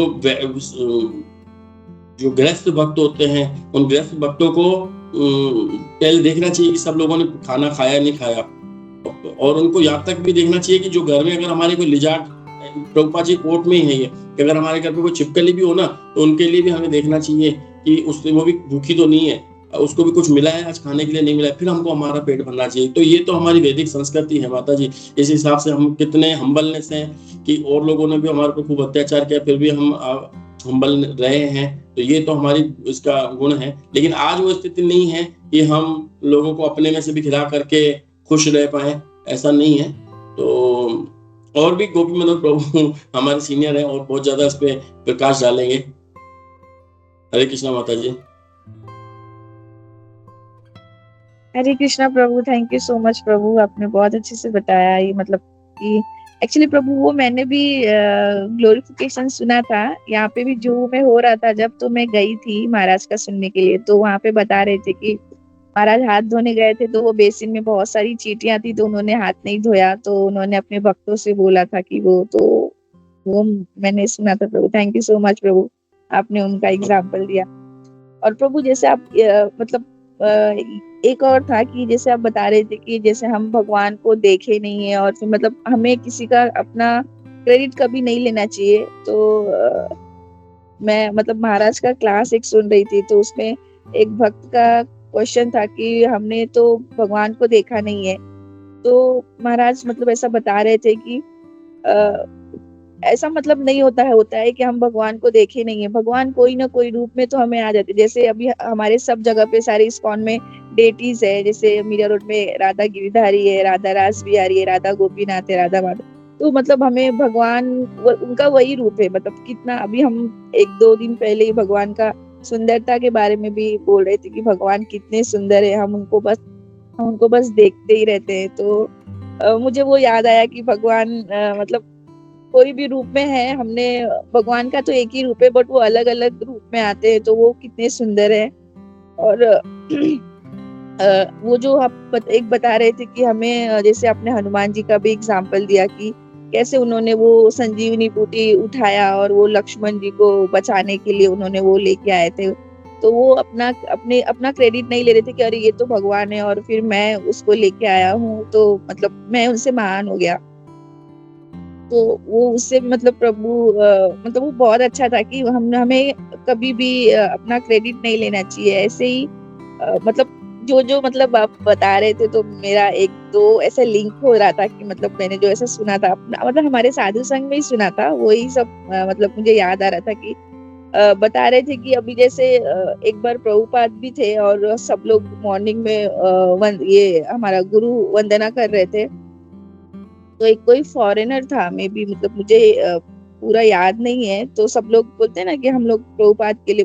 गृहस्थ भक्त होते हैं उन गृहस्थ भक्तों को पहले देखना चाहिए कि सब लोगों ने खाना खाया नहीं खाया, और उनको यहाँ तक भी देखना चाहिए कि जो घर में अगर हमारे कोई लिजार्ड, प्रभुपाद जी कोर्ट में ही है ये, कि अगर हमारे घर पे कोई छिपकली भी हो ना तो उनके लिए भी हमें देखना चाहिए कि उससे वो भी भूखी तो नहीं है, उसको भी कुछ मिला है आज खाने के लिए, नहीं मिला है, फिर हमको हमारा पेट भरना चाहिए। तो ये तो हमारी वैदिक संस्कृति है माता जी। इस हिसाब से हम कितने हम्बलनेस हैं कि और लोगों ने भी हमारे पर खूब अत्याचार किया फिर भी हम हम्बल रहे हैं, तो ये तो हमारी इसका गुण है। लेकिन आज वो स्थिति नहीं है कि हम लोगों को अपने में से भी खिला करके खुश रह पाए, ऐसा नहीं है। तो और भी गोपी मनोहर प्रभु हमारे सीनियर हैं और बहुत ज्यादा इस पे प्रकाश डालेंगे। हरे कृष्णा माता जी। हरे कृष्णा प्रभु, थैंक यू सो मच प्रभु, आपने बहुत अच्छे से बताया। ये मतलब कि एक्चुअली प्रभु वो मैंने भी ग्लोरिफिकेशन सुना था, यहाँ पे भी जूहू में हो रहा था जब, तो मैं गई थी महाराज का सुनने के लिए। तो वहाँ पे बता रहे थे कि महाराज हाथ धोने गए थे तो वो बेसिन में बहुत सारी चींटियां थी तो उन्होंने हाथ नहीं धोया, तो उन्होंने अपने भक्तों से बोला था कि वो मैंने सुना था प्रभु। थैंक यू सो मच प्रभु, आपने उनका एग्जाम्पल दिया। और प्रभु जैसे आप मतलब एक और था कि जैसे आप बता रहे थे कि जैसे हम भगवान को देखे नहीं है और फिर मतलब हमें किसी का अपना क्रेडिट कभी नहीं लेना चाहिए। तो मैं मतलब महाराज का क्लास एक सुन रही थी, तो उसमें एक भक्त का क्वेश्चन था कि हमने तो भगवान को देखा नहीं है। तो महाराज मतलब ऐसा बता रहे थे कि ऐसा मतलब नहीं होता है कि हम भगवान को देखे नहीं है। भगवान कोई ना कोई रूप में तो हमें आ जाते, जैसे अभी हमारे सब जगह पे सारे इस्कॉन में डेटीज है, जैसे मीरा रोड में राधा गिरिधारी है, राधा रास बिहारी है, राधा गोपीनाथ है, राधा माधव। तो मतलब हमें भगवान उनका वही रूप है। मतलब कितना अभी हम 1-2 दिन पहले ही भगवान का सुंदरता के बारे में भी बोल रहे थे कि भगवान कितने सुंदर है, हम उनको बस देखते ही रहते हैं। तो मुझे वो याद आया कि भगवान मतलब कोई भी रूप में है, हमने भगवान का तो एक ही रूप है बट वो अलग अलग रूप में आते हैं, तो वो कितने सुंदर है। और वो जो आप एक बता रहे थे कि हमें जैसे आपने हनुमान जी का भी एग्जाम्पल दिया कि कैसे उन्होंने वो संजीवनी बूटी उठाया और वो लक्ष्मण जी को बचाने के लिए उन्होंने वो लेके आए थे। तो वो अपना क्रेडिट नहीं ले रहे थे कि अरे ये तो भगवान है और फिर मैं उसको लेके आया हूँ, तो मतलब मैं उनसे महान हो गया। तो वो उससे मतलब मतलब वो बहुत अच्छा था कि हमें कभी भी अपना क्रेडिट नहीं लेना चाहिए। ऐसे ही मतलब जो मतलब आप बता रहे थे तो मेरा 1-2 ऐसे लिंक हो रहा था कि मतलब मैंने जो ऐसा सुना था अपना, मतलब हमारे साधु संघ में ही सुना था, वही सब मतलब मुझे याद आ रहा था कि बता रहे थे कि अभी जैसे एक बार प्रभुपाद भी थे और सब लोग मॉर्निंग में ये हमारा गुरु वंदना कर रहे थे। तो एक कोई फॉरेनर था, मे बी मतलब मुझे पूरा याद नहीं है। तो सब लोग बोलते हैं ना कि हम लोग प्रभुपाद के लिए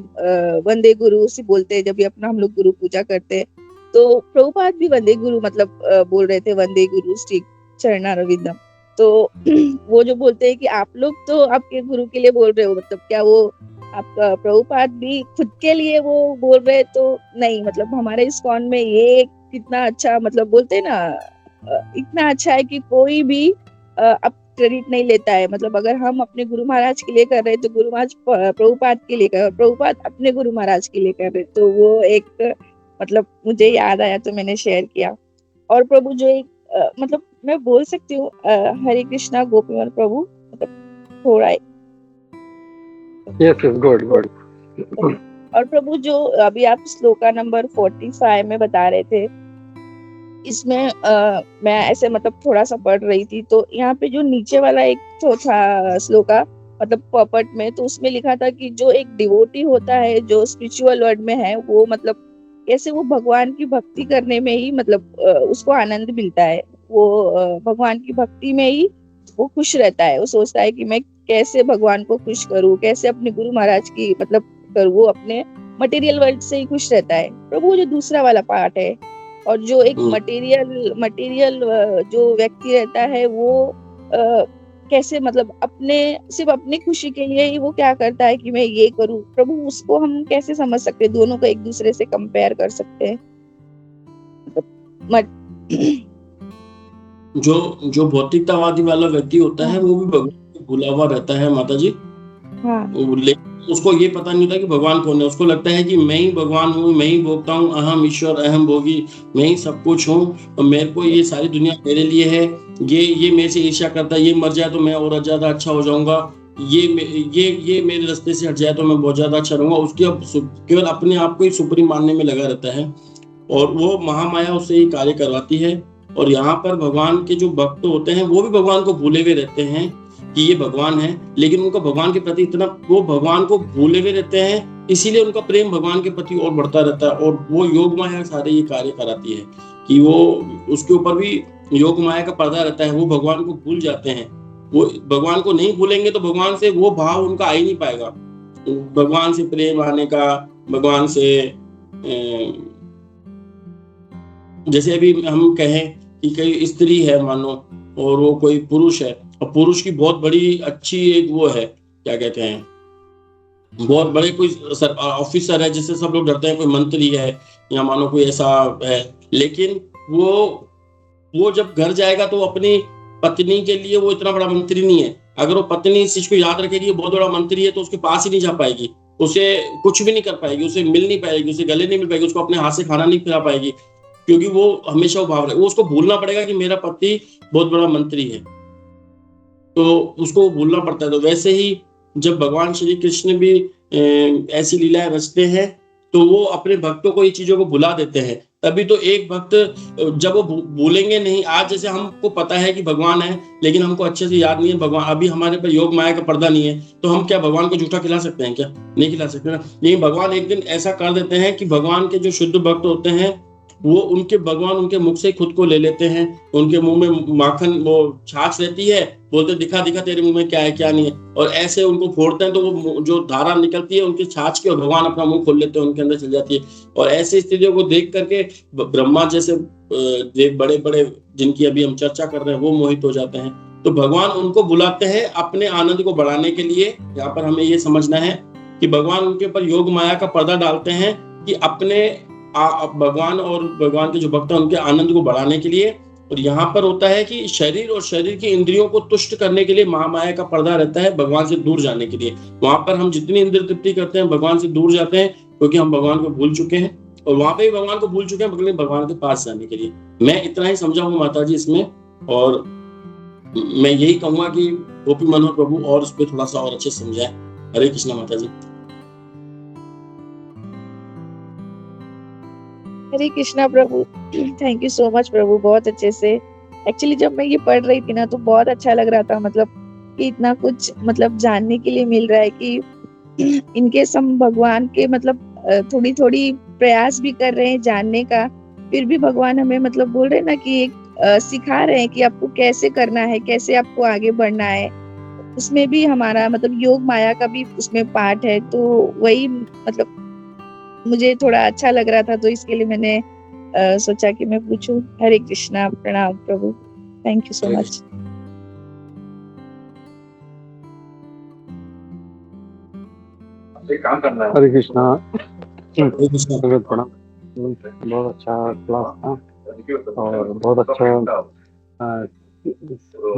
वंदे गुरु से बोलते हैं जब भी अपना हम लोग गुरु पूजा करते हैं। तो प्रभुपाद भी वंदे गुरु मतलब बोल रहे थे, वंदे गुरु श्री चरणारविंदम। तो वो जो बोलते हैं कि आप लोग तो आपके गुरु के लिए बोल रहे हो, मतलब क्या वो आपका प्रभुपाद भी खुद के लिए वो बोल रहे? तो नहीं, मतलब हमारे इस्कॉन में ये कितना अच्छा मतलब बोलते हैं ना, इतना अच्छा है कि कोई भी अब क्रेडिट नहीं लेता है। मतलब अगर हम अपने गुरु महाराज के लिए कर रहे हैं तो गुरु महाराज प्रभुपाद के लिए कर रहे हैं, प्रभुपाद अपने गुरु महाराज के लिए कर रहे हैं। तो वो एक मतलब मुझे याद आया तो मैंने शेयर किया। और प्रभु जो एक मतलब मैं बोल सकती हूँ हरे कृष्णा गोपीवन प्रभु, मतलब थोड़ा Yes, good, good. और प्रभु जो अभी आप श्लोका नंबर 45 में बता रहे थे, इसमें मैं ऐसे मतलब थोड़ा सा पढ़ रही थी तो यहाँ पे जो नीचे वाला एक तो था श्लोका मतलब पॉपट में, तो उसमें लिखा था कि जो एक डिवोटी होता है जो स्पिरिचुअल वर्ल्ड में है, वो मतलब कैसे वो भगवान की भक्ति करने में ही मतलब उसको आनंद मिलता है। वो भगवान की भक्ति में ही वो खुश रहता है। वो सोचता है कि मैं कैसे भगवान को खुश करूं, कैसे अपने गुरु महाराज की मतलब करूं। वो अपने मटेरियल वर्ल्ड से ही खुश रहता है। प्रभु जो दूसरा वाला पार्ट है, और जो एक मटेरियल जो व्यक्ति रहता है वो कैसे मतलब सिर्फ अपनी खुशी के लिए ही वो क्या करता है कि मैं ये करूं। प्रभु उसको हम कैसे समझ सकते हैं, दोनों को एक दूसरे से कंपेयर कर सकते हैं? जो भौतिकतावादी वाला व्यक्ति होता है वो भी भगवान को भूला हुआ रहता है माता जी। लेकिन उसको ये पता नहीं होता कि भगवान कौन है। उसको लगता है कि मैं ही भगवान हूँ, मैं ही भोगता हूँ, अहम ईश्वर अहम भोगी, मैं ही सब कुछ हूँ और मेरे को ये सारी दुनिया मेरे लिए है। ये मेरे से ईर्ष्या करता है, ये मर जाए तो मैं और ज्यादा अच्छा हो जाऊंगा, ये मेरे रास्ते से हट जाए तो मैं बहुत ज्यादा अच्छा रहूंगा। उसके केवल अपने आप को ही सुप्रीम मानने में लगा रहता है और वो महामाया उससे ही कार्य करवाती है। और यहाँ पर भगवान के जो भक्त होते हैं वो भी भगवान को भूले हुए रहते हैं कि ये भगवान है, लेकिन उनका भगवान के प्रति इतना, वो भगवान को भूले हुए रहते हैं, इसीलिए उनका प्रेम भगवान के प्रति और बढ़ता रहता है। और वो योग माया सारे ये कार्य कराती है कि वो उसके ऊपर भी योग माया का पर्दा रहता है। वो भगवान को भूल जाते हैं। वो भगवान को नहीं भूलेंगे तो भगवान से वो भाव उनका आ ही नहीं पाएगा। भगवान से प्रेम आने का, भगवान से जैसे अभी हम कहें कि कोई स्त्री है मानो और वो कोई पुरुष है, और पुरुष की बहुत बड़ी अच्छी एक वो है, क्या कहते हैं, बहुत बड़े कोई ऑफिसर है जिससे सब लोग डरते हैं, कोई मंत्री है या मानो कोई ऐसा है, लेकिन वो जब घर जाएगा तो अपनी पत्नी के लिए वो इतना बड़ा मंत्री नहीं है। अगर वो पत्नी इस चीज को याद रखेगी बहुत बड़ा मंत्री है तो उसके पास ही नहीं जा पाएगी, उसे कुछ भी नहीं कर पाएगी, उसे मिल नहीं पाएगी, उसे गले नहीं मिल पाएगी, उसको अपने हाथ से खाना नहीं खिला पाएगी, क्योंकि वो हमेशा वो भाव रहे। वो उसको भूलना पड़ेगा कि मेरा पति बहुत बड़ा मंत्री है, तो उसको भूलना पड़ता है। तो वैसे ही जब भगवान श्री कृष्ण भी ऐसी लीलाएं रचते हैं तो वो अपने भक्तों को ये चीजों को भुला देते हैं। तभी तो एक भक्त जब वो भूलेंगे नहीं, आज जैसे हमको पता है कि भगवान है लेकिन हमको अच्छे से याद नहीं है भगवान, अभी हमारे पर योग माया का पर्दा नहीं है, तो हम क्या भगवान को झूठा खिला सकते हैं? क्या नहीं खिला सकते ना। लेकिन भगवान एक दिन ऐसा कर देते हैं कि भगवान के जो शुद्ध भक्त होते हैं वो भगवान उनके मुख से खुद को ले लेते हैं। उनके मुंह में माखन वो छाछ रहती है बोलते दिखा दिखा तेरे मुंह में क्या है क्या नहीं है, और ऐसे उनको फोड़ते हैं तो वो जो धारा निकलती है उनकी छाछ की, और भगवान अपना मुंह खोल लेते हैं, उनके अंदर चल जाती है। और ऐसी स्थितियों को देख करके ब्रह्मा जैसे बड़े बड़े जिनकी अभी हम चर्चा कर रहे हैं वो मोहित हो जाते हैं। तो भगवान उनको बुलाते हैं अपने आनंद को बढ़ाने के लिए। यहाँ पर हमें ये समझना है कि भगवान उनके ऊपर योग माया का पर्दा डालते हैं कि अपने भगवान और भगवान के जो भक्त हैं उनके आनंद को बढ़ाने के लिए। और यहाँ पर होता है कि शरीर और शरीर की इंद्रियों को तुष्ट करने के लिए महामाया का पर्दा रहता है, भगवान से दूर जाने के लिए। वहां पर हम जितनी इंद्र तृप्ति करते हैं भगवान से दूर जाते हैं, क्योंकि हम भगवान को भूल चुके हैं, और वहां पे भी भगवान को भूल चुके हैं, लेकिन भगवान के पास जाने के लिए। मैं इतना ही समझा हूँ माता जी इसमें, और मैं यही कहूंगा कि गोपी मनोहर प्रभु और उस पर थोड़ा सा और अच्छे समझाए। हरे कृष्णा माता जी। हरे कृष्णा प्रभु, थैंक यू सो मच प्रभु, बहुत अच्छे से। एक्चुअली जब मैं ये पढ़ रही थी ना तो बहुत अच्छा लग रहा था, मतलब कि इतना कुछ मतलब जानने के लिए मिल रहा है कि इनके सम भगवान के मतलब थोड़ी थोड़ी प्रयास भी कर रहे हैं जानने का, फिर भी भगवान हमें मतलब बोल रहे हैं ना कि एक सिखा रहे हैं कि आपको कैसे करना है, कैसे आपको आगे बढ़ना है। उसमें भी हमारा मतलब योग माया का भी उसमें पार्ट है, तो वही मतलब मुझे थोड़ा अच्छा लग रहा था, तो इसके लिए मैंने सोचा कि मैं पूछूं। हरे कृष्णा, प्रणाम प्रभु, थैंक यू सो मच। काम करना है। हरे कृष्णा, प्रणाम। बहुत अच्छा क्लास था और बहुत अच्छा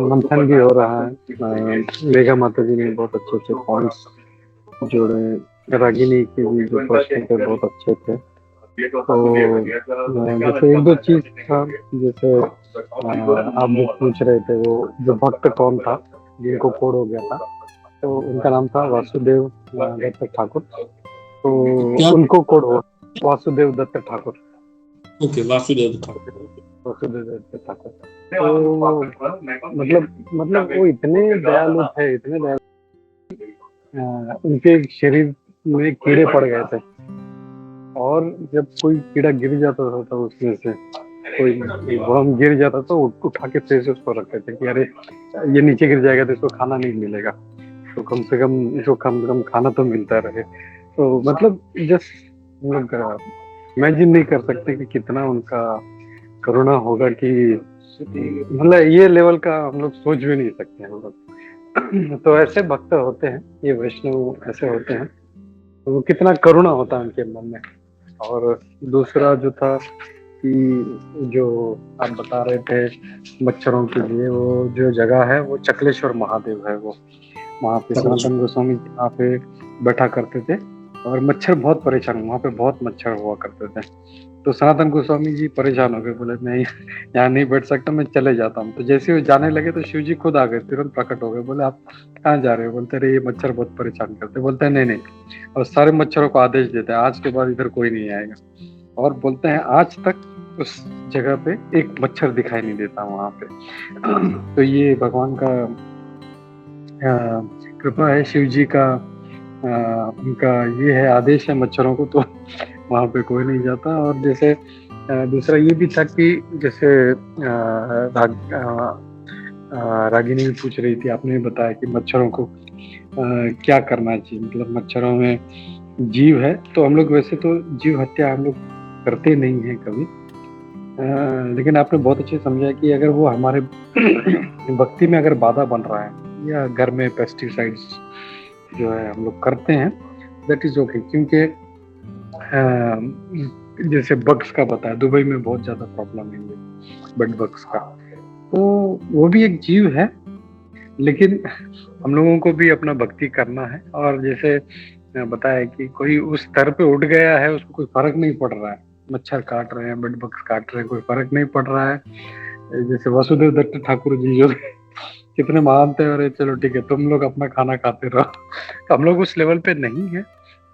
मंथन भी हो रहा है। मेघा माता जी ने बहुत अच्छे अच्छे पॉइंट्स जोड़े, रागिनी के भी जो प्रश्न थे बहुत अच्छे थे। तो जैसे एक दो चीज था, जैसे आप जो पूछ रहे थे वो जो भक्त कौन था जिनको कोड हो गया था, तो उनका नाम था वासुदेव दत्त ठाकुर। तो उनको कोड हो वासुदेव दत्त ठाकुर। ओके, वासुदेव ठाकुर। वासुदेव दत्त ठाकुर। तो मतलब वो इतने दयालु थे, इतने दयालु, उनके शरीर में कीड़े पड़ गए थे, और जब कोई कीड़ा गिर जाता था तो उसमें से कोई वर्म गिर जाता तो उठा के फिर से उसको रखते थे कि अरे ये नीचे गिर जाएगा तो इसको खाना नहीं मिलेगा, तो कम से कम इसको कम से कम खाना तो मिलता रहे। तो मतलब जस्ट हम लोग इमेजिन नहीं कर सकते कि कितना उनका करुणा होगा, कि मतलब ये लेवल का हम लोग सोच भी नहीं सकते हम लोग। तो ऐसे भक्त होते हैं, ये वैष्णव ऐसे होते हैं, तो वो कितना करुणा होता है उनके मन में। और दूसरा जो था कि जो आप बता रहे थे मच्छरों के लिए, वो जो जगह है वो चकलेश्वर महादेव है। वो वहाँ पे सनातन गोस्वामी जी वहाँ पे बैठा करते थे, और मच्छर बहुत परेशान, वहाँ पे बहुत मच्छर हुआ करते थे। तो सनातन गोस्वामी जी परेशान हो गए, बोले मैं यहाँ नहीं बैठ सकता, मैं चले जाता हूँ। तो जैसे वो जाने लगे तो शिव जी खुद आ गए, तुरंत प्रकट हो गए, बोले आप कहाँ जा रहे हो? बोलते रहे ये मच्छर बहुत परेशान करते। बोलते हैं नहीं, और सारे मच्छरों को आदेश देते हैं आज के बाद इधर कोई नहीं आएगा, और बोलते हैं आज तक उस जगह पे एक मच्छर दिखाई नहीं देता वहाँ पे। तो ये भगवान का कृपा है, शिव जी का उनका ये है आदेश है मच्छरों को, तो वहाँ पे कोई नहीं जाता। और जैसे दूसरा ये भी था कि जैसे रागिनी भी पूछ रही थी, आपने बताया कि मच्छरों को क्या करना चाहिए, मतलब मच्छरों में जीव है, तो हम लोग वैसे तो जीव हत्या हम लोग करते नहीं है कभी, लेकिन आपने बहुत अच्छे समझा कि अगर वो हमारे भक्ति में अगर बाधा बन रहा है, या घर में पेस्टिसाइड्स जो है हम लोग करते हैं, दैट इज ओके। क्योंकि जैसे बग्स का बताया, दुबई में बहुत ज्यादा प्रॉब्लम है बेड बग्स का, तो वो भी एक जीव है, लेकिन हम लोगों को भी अपना भक्ति करना है। और जैसे बताया कि कोई उस स्तर पे उठ गया है, उसको कोई फर्क नहीं पड़ रहा है, मच्छर काट रहे हैं, बेड बग्स काट रहे हैं, कोई फर्क नहीं पड़ रहा है। जैसे वासुदेव दत्त ठाकुर जी जो कितने महान थे, और चलो ठीक है तुम लोग अपना खाना खाते रहो। तो हम लोग उस लेवल पे नहीं है,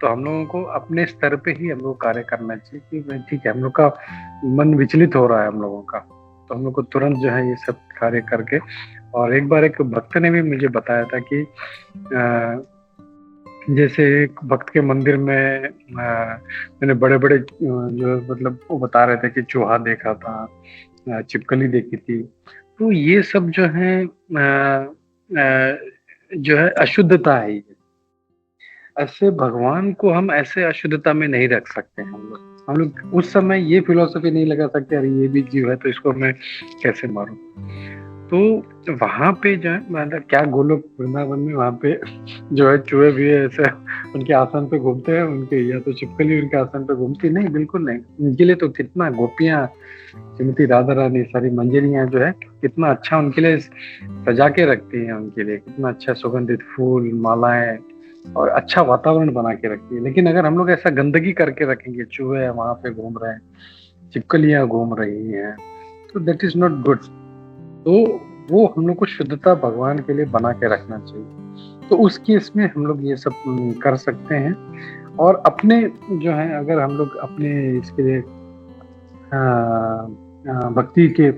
तो हम लोगों को अपने स्तर पे ही हम लोग कार्य करना चाहिए कि ठीक है हम लोग का मन विचलित हो रहा है हम लोगों का, तो हम लोग को तुरंत जो है ये सब कार्य करके। और एक बार एक भक्त ने भी मुझे बताया था कि जैसे एक भक्त के मंदिर में मैंने बड़े बड़े जो मतलब वो बता रहे थे कि चूहा देखा था, छिपकली देखी थी। तो ये सब जो है जो है अशुद्धता है ये। ऐसे भगवान को हम ऐसे अशुद्धता में नहीं रख सकते हम लोग उस समय ये फिलॉसफी नहीं लगा सकते अरे ये भी जीव है तो इसको मैं कैसे मारूं। तो वहां पे जो है मतलब क्या गोलोक वृंदावन में वहां पे जो है चूहे भी ऐसे उनके आसन पे घूमते हैं, उनके या तो छिपकली उनके आसन पे घूमती नहीं, बिल्कुल नहीं। उनके लिए तो कितना गोपियां श्रीमती राधा रानी सारी मंजरियां जो है कितना अच्छा उनके लिए सजा के रखती हैं, उनके लिए कितना अच्छा सुगंधित फूल मालाएं और अच्छा वातावरण बना के रखती है। लेकिन अगर हम लोग ऐसा गंदगी करके रखेंगे, चूहे वहां पे घूम रहे हैं, छिपकलियां घूम रही हैं, तो दैट इज नॉट गुड। तो वो हम लोग को शुद्धता भगवान के लिए बना के रखना चाहिए। तो उस केस में हम लोग ये सब कर सकते हैं। और अपने जो है अगर हम लोग अपने इसके लिए भक्ति के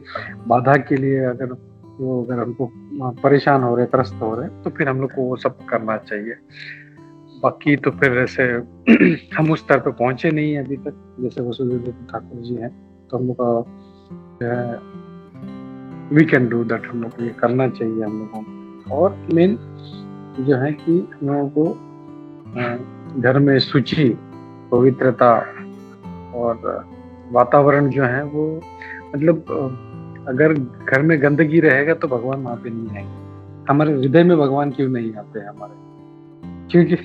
बाधा के लिए अगर हमको परेशान हो रहे, त्रस्त हो रहे, तो फिर हम लोग को वो सब करना चाहिए। बाकी तो फिर ऐसे हम उस स्तर पे पहुंचे नहीं है अभी तक, जैसे वसुदेव ठाकुर जी हैं, तो हम लोग का वी कैन डू दैट, हम लोग को ये करना चाहिए हम लोगों को। और मेन जो है कि हम लोगों को घर में शुचि, पवित्रता और वातावरण जो है वो मतलब अगर घर में गंदगी रहेगा तो भगवान वहाँ पे नहीं आएंगे। हमारे हृदय में भगवान क्यों नहीं आते हमारे, क्योंकि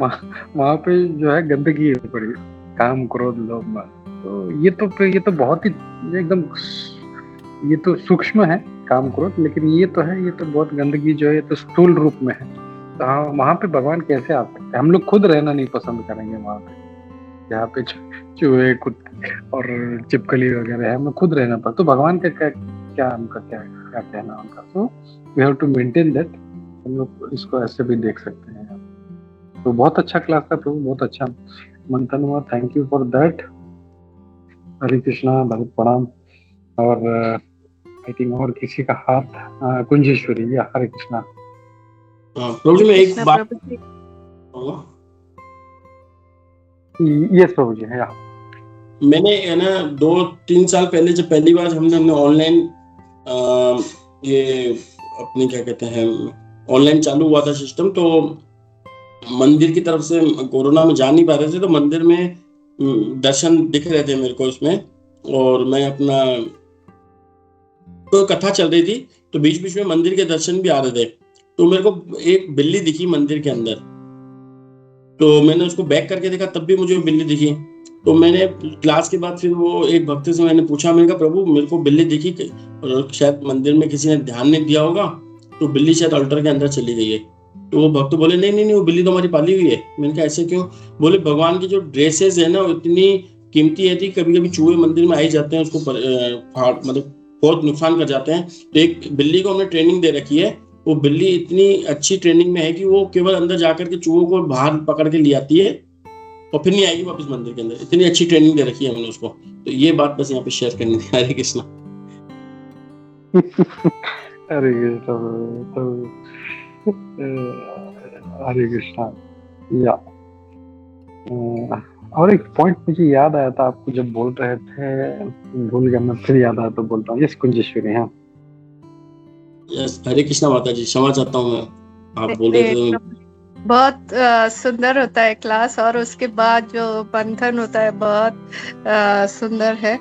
वहाँ पे जो है गंदगी है बड़ी, काम क्रोध लोभ मान। तो ये तो बहुत ही एकदम ये तो सूक्ष्म है काम क्रोध, लेकिन ये तो है, ये तो बहुत गंदगी जो है ये तो स्थूल रूप में है। तो हाँ, वहाँ पे भगवान कैसे आ सकते हैं? हम लोग खुद रहना नहीं पसंद करेंगे वहाँ पे, जहाँ पे चूहे कुत्ते और चिपकली वगैरह है, हम लोग खुद रहना पड़ता। तो भगवान का क्या उनका क्या कहना उनका। तो we have to maintain that. हम लोग इसको ऐसे भी देख सकते हैं। तो बहुत अच्छा क्लास था प्रभु, बहुत अच्छा मंथन हुआ, थैंक यू फॉर दैट। हरे कृष्णा, बहुत प्रणाम। और आई थिंक और किसी का हाथ, कुंजेश्वरी, या हरे कृष्णा। प्रभु जी मैं एक बात यस प्रभु जी है। मैंने है ना 2-3 साल पहले जब पहली बार हमने ऑनलाइन ये अपनी क्या कहते हैं ऑनलाइन चालू हुआ था सिस्टम, तो मंदिर की तरफ से कोरोना में जा नहीं पा रहे थे, तो मंदिर में दर्शन दिख रहे थे मेरे को इसमें। और मैं अपना तो कथा चल रही थी, तो बीच बीच में मंदिर के दर्शन भी आ रहे थे। तो मेरे को एक बिल्ली दिखी मंदिर के अंदर, तो मैंने उसको बैक करके देखा, तब भी मुझे बिल्ली दिखी। तो मैंने क्लास के बाद फिर वो एक भक्त से मैंने पूछा, मैंने कहा प्रभु मेरे को बिल्ली दिखी, और शायद मंदिर में किसी ने ध्यान नहीं दिया होगा, तो बिल्ली शायद अल्टर के अंदर चली गई है। तो वो भक्त बोले नहीं वो बिल्ली तो हमारी पाली हुई है। मैंने कहा ऐसे क्यों? बोले भगवान की जो ड्रेसेस है ना वो इतनी कीमती है, कभी कभी चूहे मंदिर में आ ही जाते हैं, उसको मतलब बहुत नुकसान कर जाते हैं। तो एक बिल्ली को हमने ट्रेनिंग दे रखी है, वो बिल्ली इतनी अच्छी ट्रेनिंग में है कि वो केवल अंदर जाकर के चूहों को बाहर पकड़ के ले आती है और फिर नहीं आएगी वापस मंदिर के अंदर। इतनी अच्छी ट्रेनिंग दे रखी है हमने उसको। तो ये बात बस यहाँ पे शेयर करनी थी। हरे कृष्णा। हरे कृष्णा, हरे कृष्णा। या और एक पॉइंट मुझे याद आया था, आपको जब बोल रहे थे, भूल गया मैं, फिर याद आया तो बोलता हूँ। यस कुंजेश्वरी। हाँ यस, हरे कृष्णा माता जी, क्षमा चाहता हूँ मैं, आप बोल रहे थे। बहुत सुंदर होता है क्लास, और उसके बाद जो बंधन होता है बहुत सुंदर है।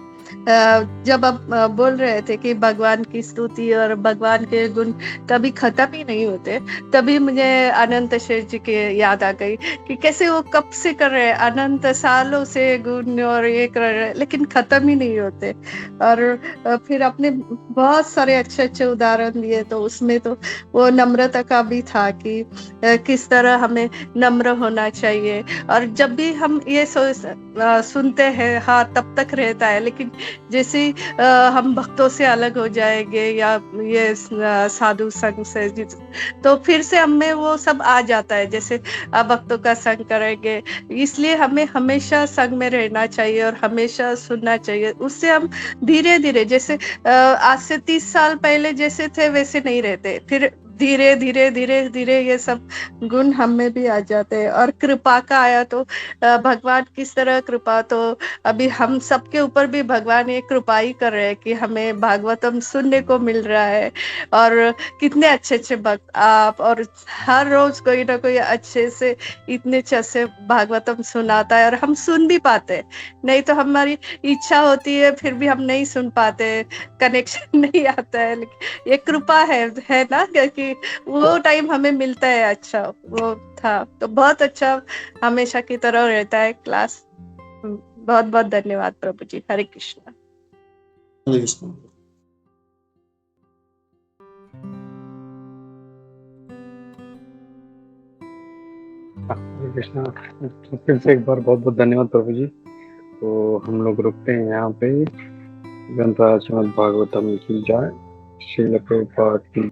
जब आप बोल रहे थे कि भगवान की स्तुति और भगवान के गुण कभी खत्म ही नहीं होते, तभी मुझे अनंत शेष जी की याद आ गई कि कैसे वो कब से कर रहे हैं, अनंत सालों से गुण और ये कर रहे हैं, लेकिन खत्म ही नहीं होते। और फिर आपने बहुत सारे अच्छे अच्छे उदाहरण दिए, तो उसमें तो वो नम्रता का भी था कि किस तरह हमें नम्र होना चाहिए। और जब भी हम ये सुनते हैं, हाँ तब तक रहता है, लेकिन जैसे हम भक्तों से अलग हो जाएंगे या ये साधु संग से, तो फिर से हमें वो सब आ जाता है, जैसे भक्तों का संग करेंगे। इसलिए हमें हमेशा संग में रहना चाहिए और हमेशा सुनना चाहिए। उससे हम धीरे धीरे, जैसे आज से 30 साल पहले जैसे थे वैसे नहीं रहते, फिर धीरे धीरे धीरे धीरे ये सब गुण हम में भी आ जाते हैं। और कृपा का आया तो भगवान किस तरह कृपा, तो अभी हम सबके ऊपर भी भगवान ये कृपा ही कर रहे हैं कि हमें भागवतम सुनने को मिल रहा है। और कितने अच्छे अच्छे भक्त आप, और हर रोज कोई ना कोई अच्छे से इतने अच्छे से भागवतम सुनाता है और हम सुन भी पाते हैं। नहीं तो हमारी इच्छा होती है फिर भी हम नहीं सुन पाते, कनेक्शन नहीं आता है। लेकिन ये कृपा है ना, क्योंकि वो टाइम हमें मिलता है। अच्छा वो था तो बहुत अच्छा, हमेशा की तरह रहता है क्लास। बहुत बहुत धन्यवाद प्रभु जी। हरे कृष्णा। हरे कृष्ण। हरे कृष्णा। तो फिर से एक बार बहुत बहुत धन्यवाद प्रभु जी। तो हम लोग रुकते हैं यहाँ पे। ग्रंथ श्रीमद् भागवतम की जय। श्रील प्रभुपाद की